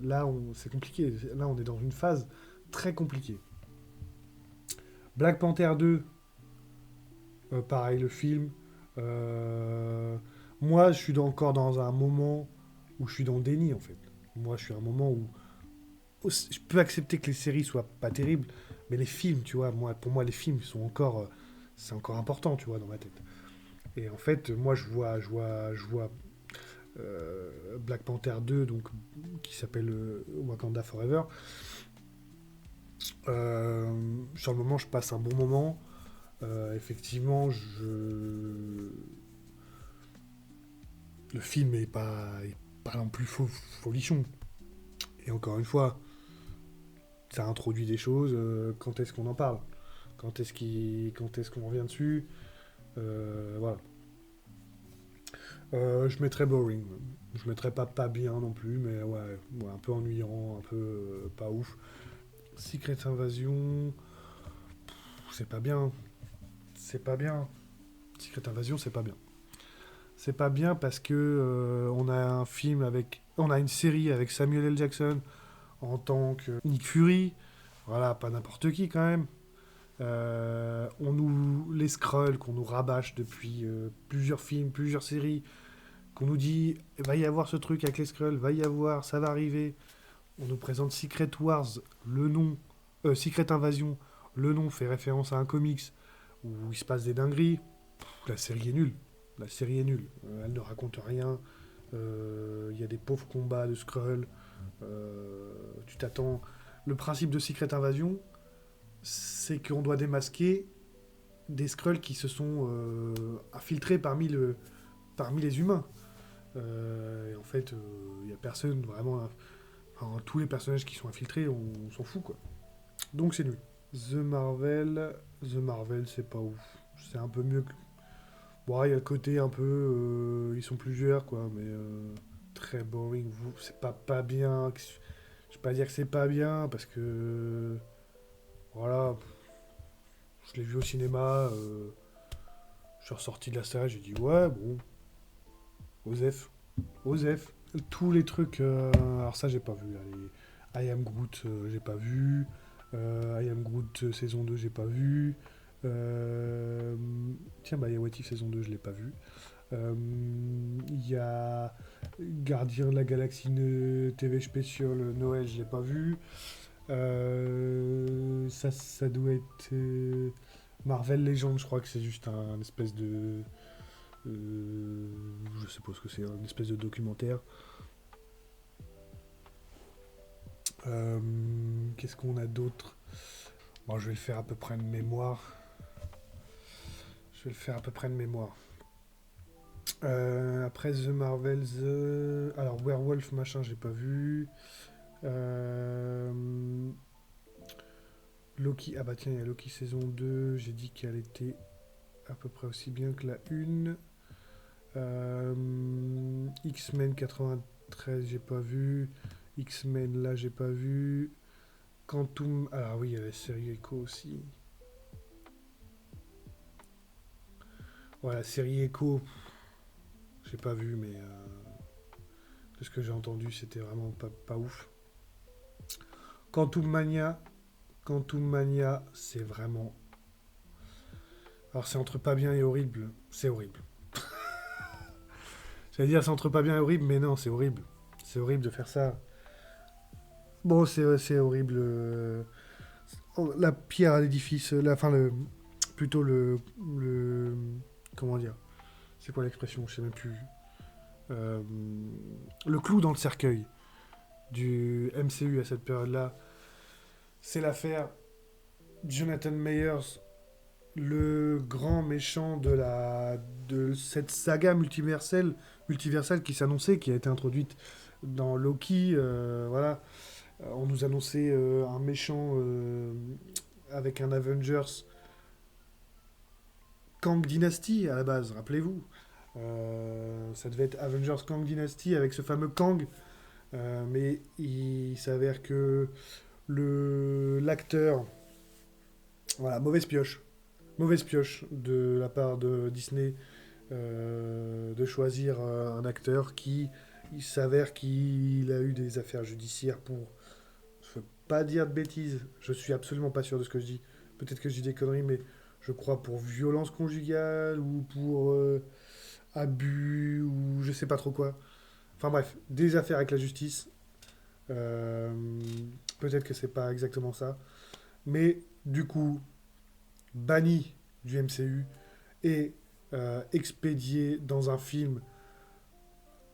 Là, c'est compliqué. Là, on est dans une phase très compliquée. Black Panther 2, pareil, le film. Euh, Moi, je suis encore dans un moment où je suis dans le déni, en fait. Moi, je suis à un moment où je peux accepter que les séries soient pas terribles, mais les films, tu vois, pour moi, les films sont encore, c'est encore important, tu vois, dans ma tête. Et en fait, moi, je vois Black Panther 2, donc, qui s'appelle Wakanda Forever. Sur le moment, je passe un bon moment. Effectivement, le film est pas non plus folichon. Et encore une fois, ça introduit des choses. Quand est-ce qu'on en parle? Quand est-ce qu'on revient dessus? Voilà. Je mettrais boring. Je mettrais pas bien non plus, mais ouais, un peu ennuyant, un peu pas ouf. Secret Invasion, c'est pas bien. C'est pas bien. Secret Invasion, c'est pas bien. C'est pas bien parce que on a une série avec Samuel L. Jackson en tant que Nick Fury. Voilà, pas n'importe qui quand même. Les Skrulls qu'on nous rabâche depuis plusieurs films, plusieurs séries, qu'on nous dit va y avoir ce truc avec les Skrulls, va y avoir, ça va arriver. On nous présente Secret Wars, le nom, Secret Invasion, le nom fait référence à un comics où il se passe des dingueries. La série est nulle. La série est nulle. Elle ne raconte rien. Il y a des pauvres combats de Skrull. Tu t'attends. Le principe de Secret Invasion, c'est qu'on doit démasquer des Skrulls qui se sont infiltrés parmi les humains. Et en fait, il n'y a personne vraiment. Enfin, tous les personnages qui sont infiltrés, on s'en fout quoi. Donc c'est nul. The Marvel, c'est pas ouf. C'est un peu mieux que. Bon, il y a le côté un peu. Ils sont plusieurs, quoi, mais très boring. C'est pas bien. Je vais pas dire que c'est pas bien, parce que. Voilà, je l'ai vu au cinéma. Je suis ressorti de la salle, j'ai dit, ouais, bon, Osef. Osef. Tous les trucs. Alors, ça, j'ai pas vu. Allez, I Am Groot, j'ai pas vu. I Am Groot saison 2, j'ai pas vu. Euh, Tiens, bah, il y a What If saison 2, je l'ai pas vu. Il y a Gardien de la Galaxie TV Special Noël, je l'ai pas vu. Ça doit être Marvel Legends, je crois que c'est juste un espèce de. Je sais pas ce que c'est, un espèce de documentaire. Euh, Qu'est-ce qu'on a d'autre? Bon, je vais le faire à peu près de mémoire. Je vais le faire à peu près de mémoire. Après The Marvels, alors Werewolf machin, j'ai pas vu. Euh, Loki, ah bah tiens, il y a Loki saison 2, j'ai dit qu'elle était à peu près aussi bien que la 1. X-Men 93, j'ai pas vu. X-Men là, j'ai pas vu. Quantum, ah oui, il y a la série Echo aussi. Voilà, série Echo, j'ai pas vu, mais de ce que j'ai entendu, c'était vraiment pas ouf. Quantum Mania, Quantum Mania, c'est vraiment. Alors, c'est entre pas bien et horrible. C'est horrible. J'allais dire, c'est entre pas bien et horrible, mais non, c'est horrible. C'est horrible de faire ça. Bon, c'est horrible. La pierre à l'édifice, enfin, plutôt comment dire? C'est quoi l'expression? Je sais même plus. Euh, le clou dans le cercueil du MCU à cette période-là, c'est l'affaire Jonathan Mayers le grand méchant de cette saga multiverselle qui s'annonçait, qui a été introduite dans Loki. Voilà. On nous annonçait un méchant avec un Avengers Kang Dynasty à la base, rappelez-vous. Ça devait être Avengers Kang Dynasty avec ce fameux Kang. Mais il s'avère que l'acteur, voilà, mauvaise pioche de la part de Disney de choisir un acteur qui, il s'avère qu'il a eu des affaires judiciaires pour, je veux pas dire de bêtises, je suis absolument pas sûr de ce que je dis. Peut-être que je dis des conneries, mais je crois pour violence conjugale ou pour abus ou je sais pas trop quoi. Enfin bref, des affaires avec la justice. Euh, Peut-être que c'est pas exactement ça. Mais du coup, banni du MCU et expédié dans un film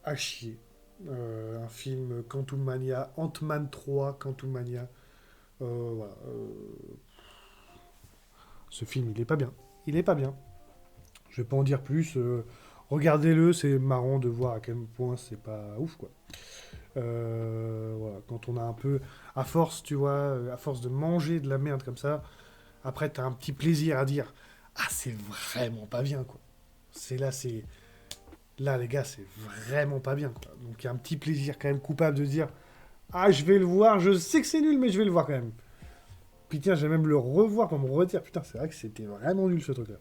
à chier. Un film Quantum Mania, Ant-Man 3, Quantum Mania. Voilà. Ce film, il est pas bien. Il est pas bien. Je vais pas en dire plus. Regardez-le, c'est marrant de voir à quel point c'est pas ouf, quoi. Voilà, quand on a un peu, à force, tu vois, à force de manger de la merde comme ça, après t'as un petit plaisir à dire, ah c'est vraiment pas bien quoi. C'est là les gars, c'est vraiment pas bien quoi. Donc il y a un petit plaisir quand même coupable de dire, ah je vais le voir, je sais que c'est nul mais je vais le voir quand même. Puis tiens, je vais même le revoir pour me redire, putain c'est vrai que c'était vraiment nul ce truc là.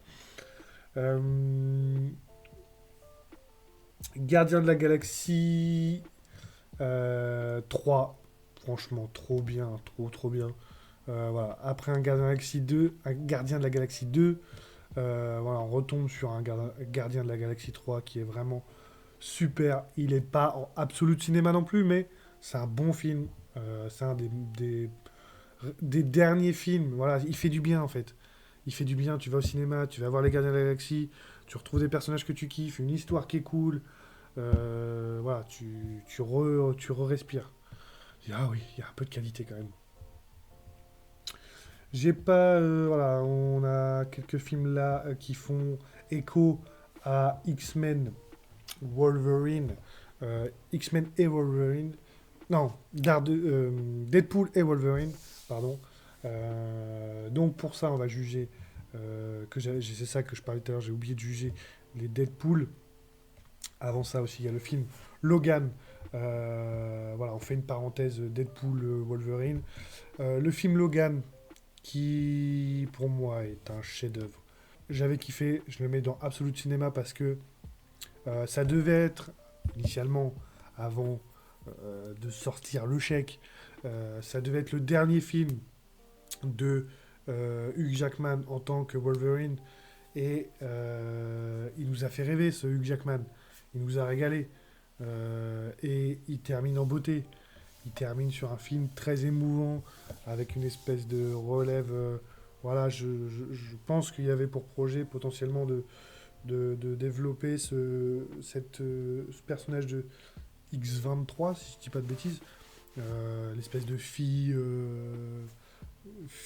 Euh, Gardien de la Galaxie 3, franchement, trop bien, trop bien. Voilà. Après un Gardien de la Galaxie 2, voilà, on retombe sur un Gardien de la Galaxie 3 qui est vraiment super. Il n'est pas en absolu de cinéma non plus, mais c'est un bon film. C'est un des derniers films. Voilà, il fait du bien en fait. Il fait du bien. Tu vas au cinéma, tu vas voir les Gardiens de la Galaxie, tu retrouves des personnages que tu kiffes, une histoire qui est cool. Voilà, tu re-respires. Ah oui, il y a un peu de qualité quand même. J'ai pas. Voilà, on a quelques films là qui font écho à X-Men, Wolverine, X-Men et Wolverine. Non, Deadpool et Wolverine, pardon. Donc pour ça, on va juger. C'est ça que je parlais tout à l'heure, j'ai oublié de juger les Deadpool. Avant ça aussi, il y a le film Logan. Voilà, on fait une parenthèse Deadpool, Wolverine. Le film Logan, qui pour moi est un chef-d'œuvre. J'avais kiffé, je le mets dans Absolute Cinéma parce que ça devait être, initialement, avant de sortir le chèque, ça devait être le dernier film de Hugh Jackman en tant que Wolverine. Et il nous a fait rêver, ce Hugh Jackman. Il nous a régalé. Et il termine en beauté. Il termine sur un film très émouvant, avec une espèce de relève. Voilà, je pense qu'il y avait pour projet potentiellement de développer ce personnage de X-23, si je dis pas de bêtises. L'espèce de fille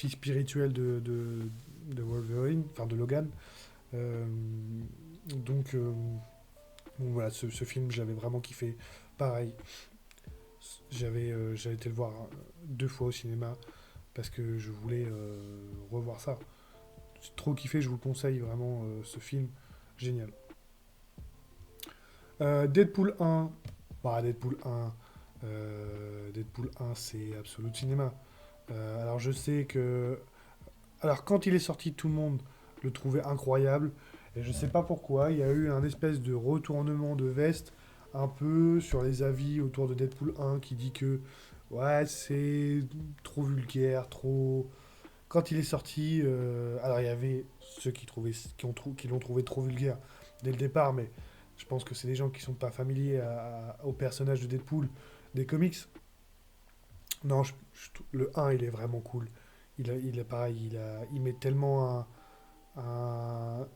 spirituelle de Wolverine, enfin de Logan. Euh, donc, voilà, ce film, j'avais vraiment kiffé. Pareil, j'avais été le voir 2 fois au cinéma parce que je voulais revoir ça. J'ai trop kiffé, je vous conseille vraiment ce film. Génial. Deadpool 1. Bah, Deadpool 1, c'est absolu cinéma. Alors je sais que... Alors quand il est sorti, tout le monde le trouvait incroyable. Et je sais pas pourquoi, il y a eu un espèce de retournement de veste un peu sur les avis autour de Deadpool 1 qui dit que ouais, c'est trop vulgaire, trop... Quand il est sorti, alors il y avait ceux qui l'ont trouvé trop vulgaire dès le départ, mais je pense que c'est des gens qui sont pas familiers au personnage de Deadpool des comics. Non, le 1, il est vraiment cool. Il est pareil, il met tellement un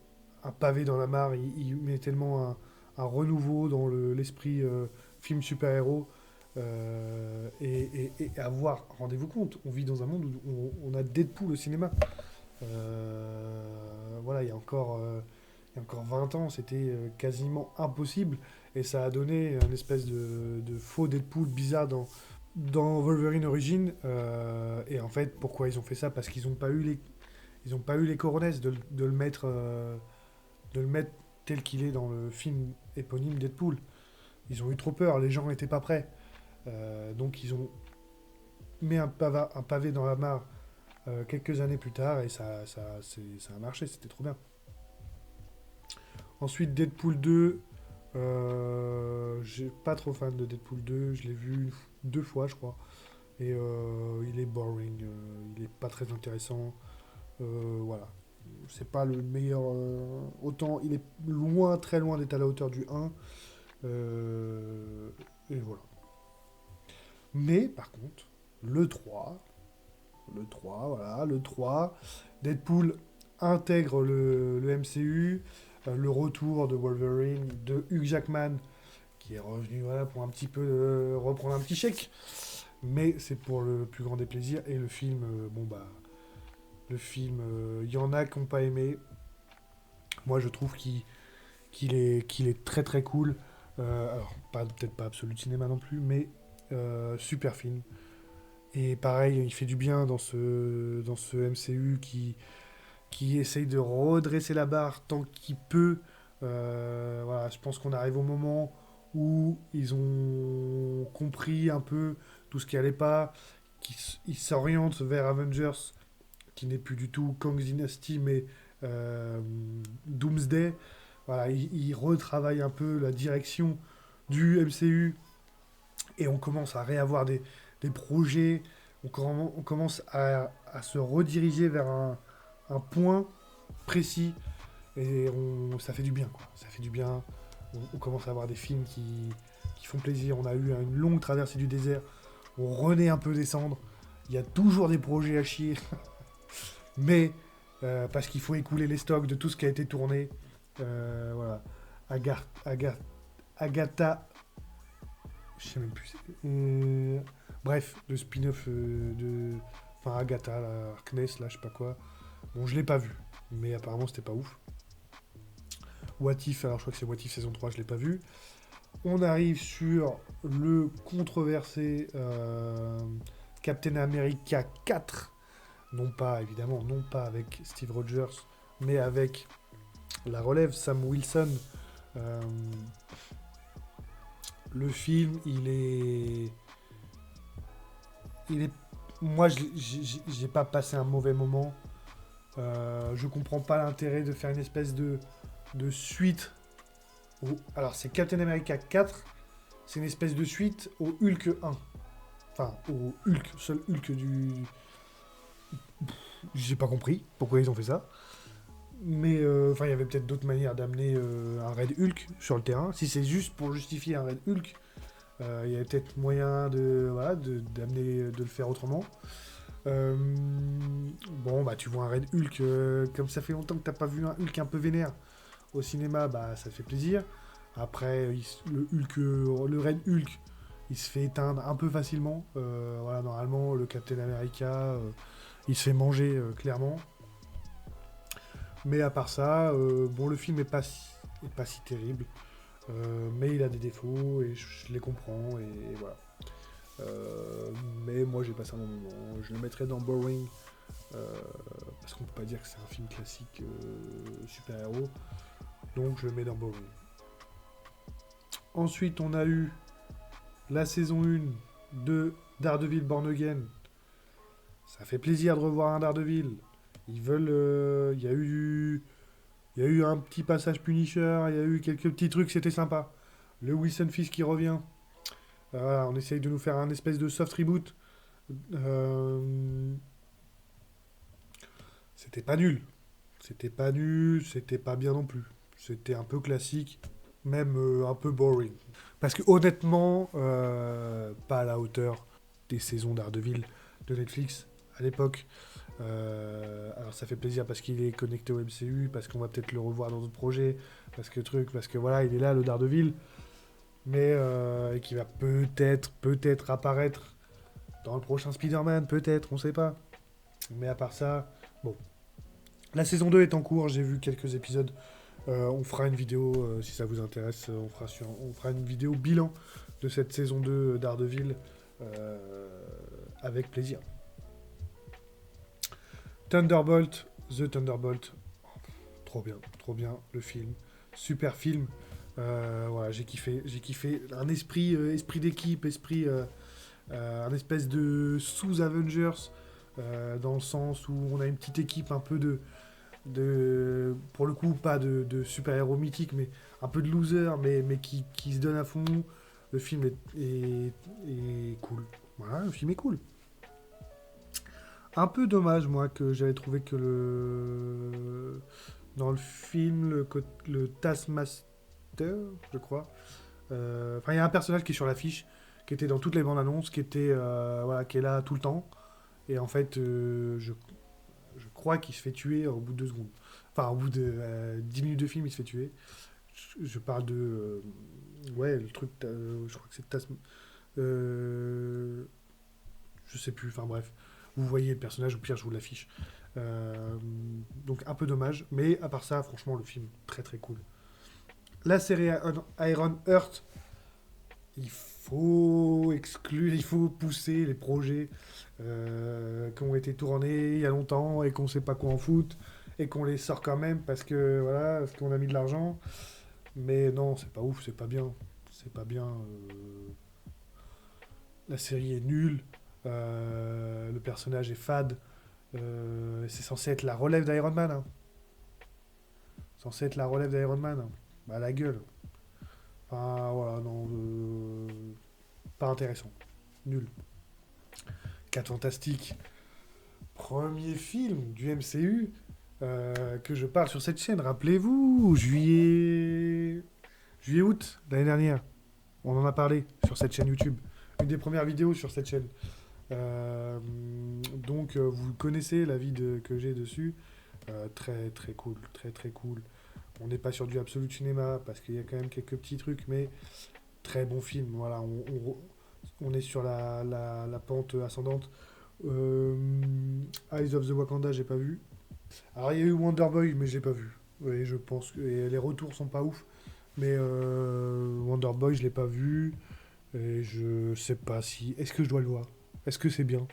pavé dans la mare, il met tellement un renouveau dans l'esprit film super-héros. Et à voir, rendez-vous compte, on vit dans un monde où on a Deadpool au cinéma. Voilà, il y a encore 20 ans, c'était quasiment impossible. Et ça a donné une espèce de faux Deadpool bizarre dans Wolverine Origin. Et en fait, pourquoi ils ont fait ça? Parce qu'ils n'ont pas eu ils ont pas eu les coronets de le mettre tel qu'il est dans le film éponyme Deadpool. Ils ont eu trop peur, les gens n'étaient pas prêts. Donc ils ont mis un pavé dans la mare quelques années plus tard et ça a marché, c'était trop bien. Ensuite, Deadpool 2. J'ai pas trop fan de Deadpool 2, je l'ai vu 2 fois, je crois. Et il est boring, il est pas très intéressant. Voilà. C'est pas le meilleur. Autant il est loin, très loin d'être à la hauteur du 1. Et voilà. Mais par contre, le 3, voilà, le 3, Deadpool intègre le MCU, le retour de Wolverine, de Hugh Jackman, qui est revenu voilà, pour un petit peu reprendre un petit chèque. Mais c'est pour le plus grand des plaisirs. Et le film, bon bah, le film, il y en a qui n'ont pas aimé. Moi, je trouve qu'il est très très cool. Alors, peut-être pas Absolute Cinéma non plus, mais super film. Et pareil, il fait du bien dans ce MCU qui essaye de redresser la barre tant qu'il peut. Voilà, je pense qu'on arrive au moment où ils ont compris un peu tout ce qui allait pas, qu'ils s'orientent vers Avengers, qui n'est plus du tout Kang Dynasty, mais euh, Doomsday. Voilà, ils retravaillent un peu la direction du MCU et on commence à réavoir des projets, on commence à se rediriger vers un point précis et ça fait du bien, quoi. Ça fait du bien. On commence à avoir des films qui font plaisir. On a eu une longue traversée du désert. On renaît un peu des cendres. Il y a toujours des projets à chier, mais parce qu'il faut écouler les stocks de tout ce qui a été tourné. Voilà. Agar, Agar, Agatha, je sais même plus. Bref, le spin-off de. Enfin, Agatha, la Harkness, là, je sais pas quoi. Bon, je l'ai pas vu, mais apparemment c'était pas ouf. What If, alors je crois que c'est What If saison 3, je l'ai pas vu. On arrive sur le controversé Captain America 4. Non pas, évidemment, non pas avec Steve Rogers, mais avec la relève Sam Wilson. Euh, le film, il est. Moi, j'ai pas passé un mauvais moment. Je comprends pas l'intérêt de faire une espèce de suite. Alors, c'est Captain America 4. C'est une espèce de suite au Hulk 1. Enfin, au Hulk, seul Hulk du. J'ai pas compris pourquoi ils ont fait ça. Mais enfin, il y avait peut-être d'autres manières d'amener un Red Hulk sur le terrain. Si c'est juste pour justifier un Red Hulk, il y avait peut-être moyen voilà, d'amener, de le faire autrement. Euh, bon, bah tu vois un Red Hulk, comme ça fait longtemps que t'as pas vu un Hulk un peu vénère au cinéma, bah ça fait plaisir. Après, le Hulk, le Red Hulk, il se fait éteindre un peu facilement. Voilà, normalement, le Captain America, il se fait manger clairement. Mais à part ça, bon, le film est pas si terrible. Mais il a des défauts et je les comprends et voilà. Mais moi j'ai passé un bon moment. Je le mettrais dans Boring parce qu'on peut pas dire que c'est un film classique super-héros. Donc je le mets dans Boring. Ensuite on a eu la saison 1 de Daredevil Born Again. Ça fait plaisir de revoir un Daredevil. Ils veulent. Il y a eu un petit passage Punisher, il y a eu quelques petits trucs, c'était sympa. Le Wilson Fisk qui revient. Voilà, on essaye de nous faire un espèce de soft reboot. Euh, C'était pas nul. C'était pas nul, c'était pas bien non plus. C'était un peu classique, même un peu boring. Parce que honnêtement, pas à la hauteur des saisons d'Ardeville de Netflix à l'époque. Alors ça fait plaisir parce qu'il est connecté au MCU, parce qu'on va peut-être le revoir dans d'autres projets, parce que voilà, il est là, le Daredevil, mais et qui va peut-être apparaître dans le prochain Spider-Man, peut-être, on sait pas. Mais à part ça, bon. La saison 2 est en cours, j'ai vu quelques épisodes. On fera une vidéo, si ça vous intéresse, on fera une vidéo bilan de cette saison 2 d'Ardeville avec plaisir. Thunderbolt, The Thunderbolt, trop bien le film, super film. Voilà, j'ai kiffé. Un esprit d'équipe, un espèce de sous-Avengers, dans le sens où on a une petite équipe un peu pour le coup, pas de super-héros mythiques, mais un peu de losers, mais qui se donnent à fond. Le film est cool. Voilà, le film est cool. Un peu dommage, moi, que j'avais trouvé que dans le film, le Taskmaster, je crois. Enfin, il y a un personnage qui est sur l'affiche, qui était dans toutes les bandes annonces, voilà, qui est là tout le temps. Et en fait, je crois qu'il se fait tuer au bout de 2 secondes. Enfin, au bout de 10 minutes de film, il se fait tuer. Je parle de. Ouais, le truc. Je crois que c'est Tasm. Euh, je sais plus, enfin bref. Vous voyez le personnage, au pire, je vous l'affiche. Donc, un peu dommage. Mais à part ça, franchement, le film, très très cool. La série Iron Heart, il faut exclure, il faut pousser les projets qui ont été tournés il y a longtemps et qu'on sait pas quoi en foutre et qu'on les sort quand même parce que voilà, parce qu'on a mis de l'argent. Mais non, c'est pas ouf, c'est pas bien. C'est pas bien. La série est nulle. Le personnage est fade. C'est censé être la relève d'Iron Man, hein. Censé être la relève d'Iron Man, hein. Bah la gueule. Enfin voilà, non. Pas intéressant. Nul. 4 Fantastiques. Premier film du MCU que je parle sur cette chaîne. Rappelez-vous, juillet-août l'année dernière. On en a parlé sur cette chaîne YouTube. Une des premières vidéos sur cette chaîne. Donc vous connaissez que j'ai dessus. Très très cool, très très cool. On n'est pas sur du absolu cinéma parce qu'il y a quand même quelques petits trucs, mais très bon film. Voilà, on est sur la pente ascendante. Euh, Eyes of the Wakanda, j'ai pas vu. Alors il y a eu Wonder Boy, mais j'ai pas vu. Et je pense que les retours sont pas ouf. Mais Wonder Boy, je l'ai pas vu. Et je sais pas si. Est-ce que je dois le voir? Est-ce que c'est bien?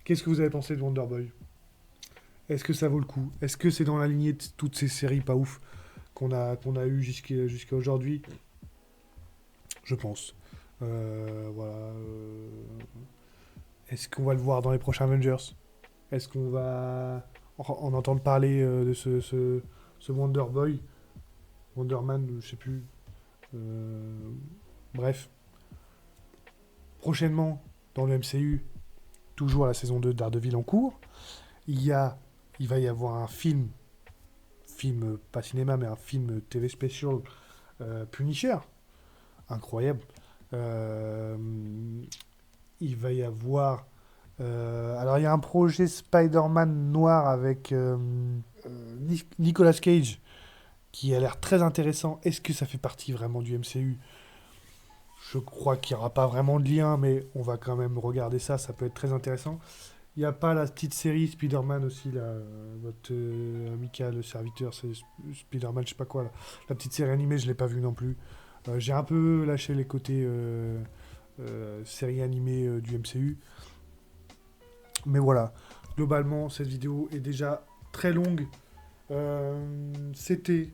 Qu'est-ce que vous avez pensé de Wonder Boy? Est-ce que ça vaut le coup? Est-ce que c'est dans la lignée de toutes ces séries pas ouf qu'on a eu jusqu'à aujourd'hui? Je pense. Voilà. Est-ce qu'on va le voir dans les prochains Avengers? Est-ce qu'on va en entendre parler de ce Wonder Boy? Wonder Man, je sais plus. Euh, Bref. Prochainement, dans le MCU, toujours la saison 2 de Daredevil en cours. Il y a, il va y avoir un film pas cinéma, mais un film TV special Punisher, incroyable. Euh, il va y avoir, alors il y a un projet Spider-Man noir avec Nicolas Cage qui a l'air très intéressant. Est-ce que ça fait partie vraiment du MCU? Je crois qu'il n'y aura pas vraiment de lien, mais on va quand même regarder ça, ça peut être très intéressant. Il n'y a pas la petite série Spider-Man aussi, là, votre amical serviteur, c'est Spider-Man, je sais pas quoi, là. La petite série animée, je ne l'ai pas vue non plus. J'ai un peu lâché les côtés série animée du MCU. Mais voilà, globalement, cette vidéo est déjà très longue. C'était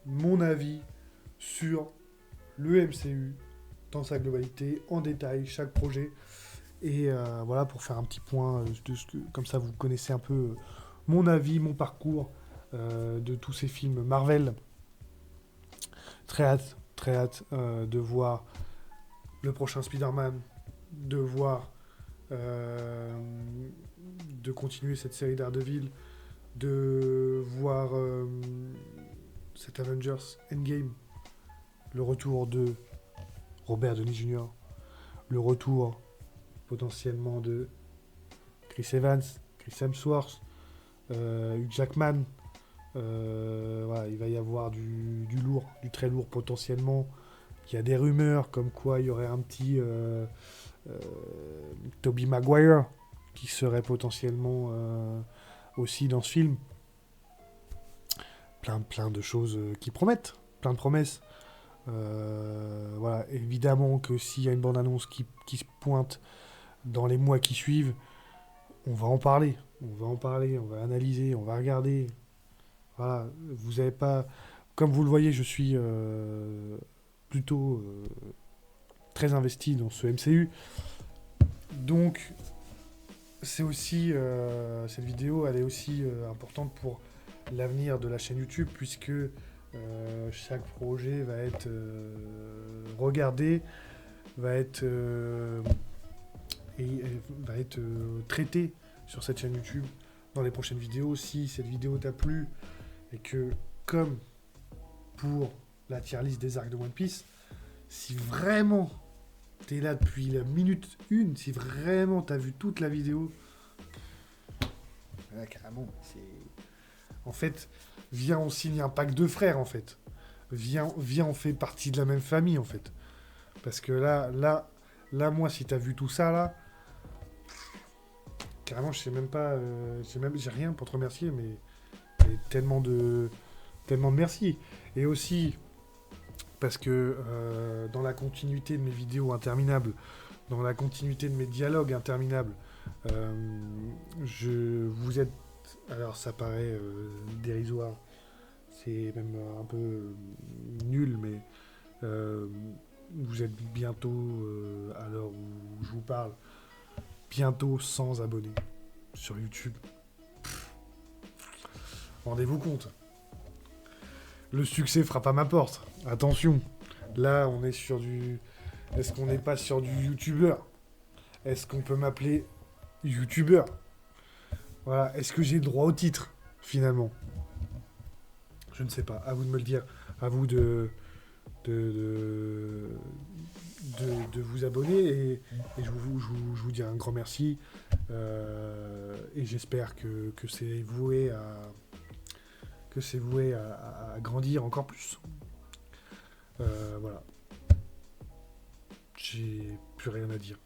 mon avis sur le MCU dans sa globalité, en détail, chaque projet. Et voilà, pour faire un petit point, comme ça vous connaissez un peu mon avis, mon parcours de tous ces films Marvel. Très hâte de voir le prochain Spider-Man, de voir, euh, de continuer cette série Daredevil, de voir cet Avengers Endgame, le retour de Robert Downey Jr., le retour potentiellement de Chris Evans, Chris Hemsworth, Hugh Jackman. Voilà, il va y avoir du lourd, du très lourd potentiellement. Il y a des rumeurs comme quoi il y aurait un petit euh, Tobey Maguire qui serait potentiellement aussi dans ce film. plein de choses qui promettent, plein de promesses. Voilà, évidemment que s'il y a une bande-annonce qui se pointe dans les mois qui suivent, on va en parler. On va analyser, on va regarder. Voilà, vous avez pas... Comme vous le voyez, je suis plutôt très investi dans ce MCU. Donc, c'est aussi... cette vidéo, elle est aussi importante pour l'avenir de la chaîne YouTube, puisque chaque projet va être regardé, va être, va être traité sur cette chaîne YouTube dans les prochaines vidéos. Si cette vidéo t'a plu et que, comme pour la tier list des arcs de One Piece, si vraiment t'es là depuis la minute 1, si vraiment t'as vu toute la vidéo, là, carrément, c'est... En fait, viens, on signe un pack de frères, en fait. Viens, on fait partie de la même famille, en fait. Parce que là, moi, si t'as vu tout ça, là, carrément, je sais même pas... j'ai rien pour te remercier, mais tellement de merci. Et aussi, parce que dans la continuité de mes vidéos interminables, dans la continuité de mes dialogues interminables, vous êtes... Alors, ça paraît dérisoire, c'est même un peu nul, mais vous êtes bientôt, à l'heure où je vous parle, bientôt 100 abonnés sur YouTube. Rendez-vous compte. Le succès frappe à ma porte. Attention. Là, on est sur du... Est-ce qu'on n'est pas sur du YouTubeur? Est-ce qu'on peut m'appeler YouTubeur? Voilà. Est-ce que j'ai droit au titre, finalement? Je ne sais pas. À vous de me le dire. À vous de vous abonner. Et je vous dis un grand merci. Et j'espère que c'est voué à grandir encore plus. Voilà. J'ai plus rien à dire.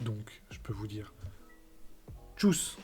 Donc, je peux vous dire tchuss.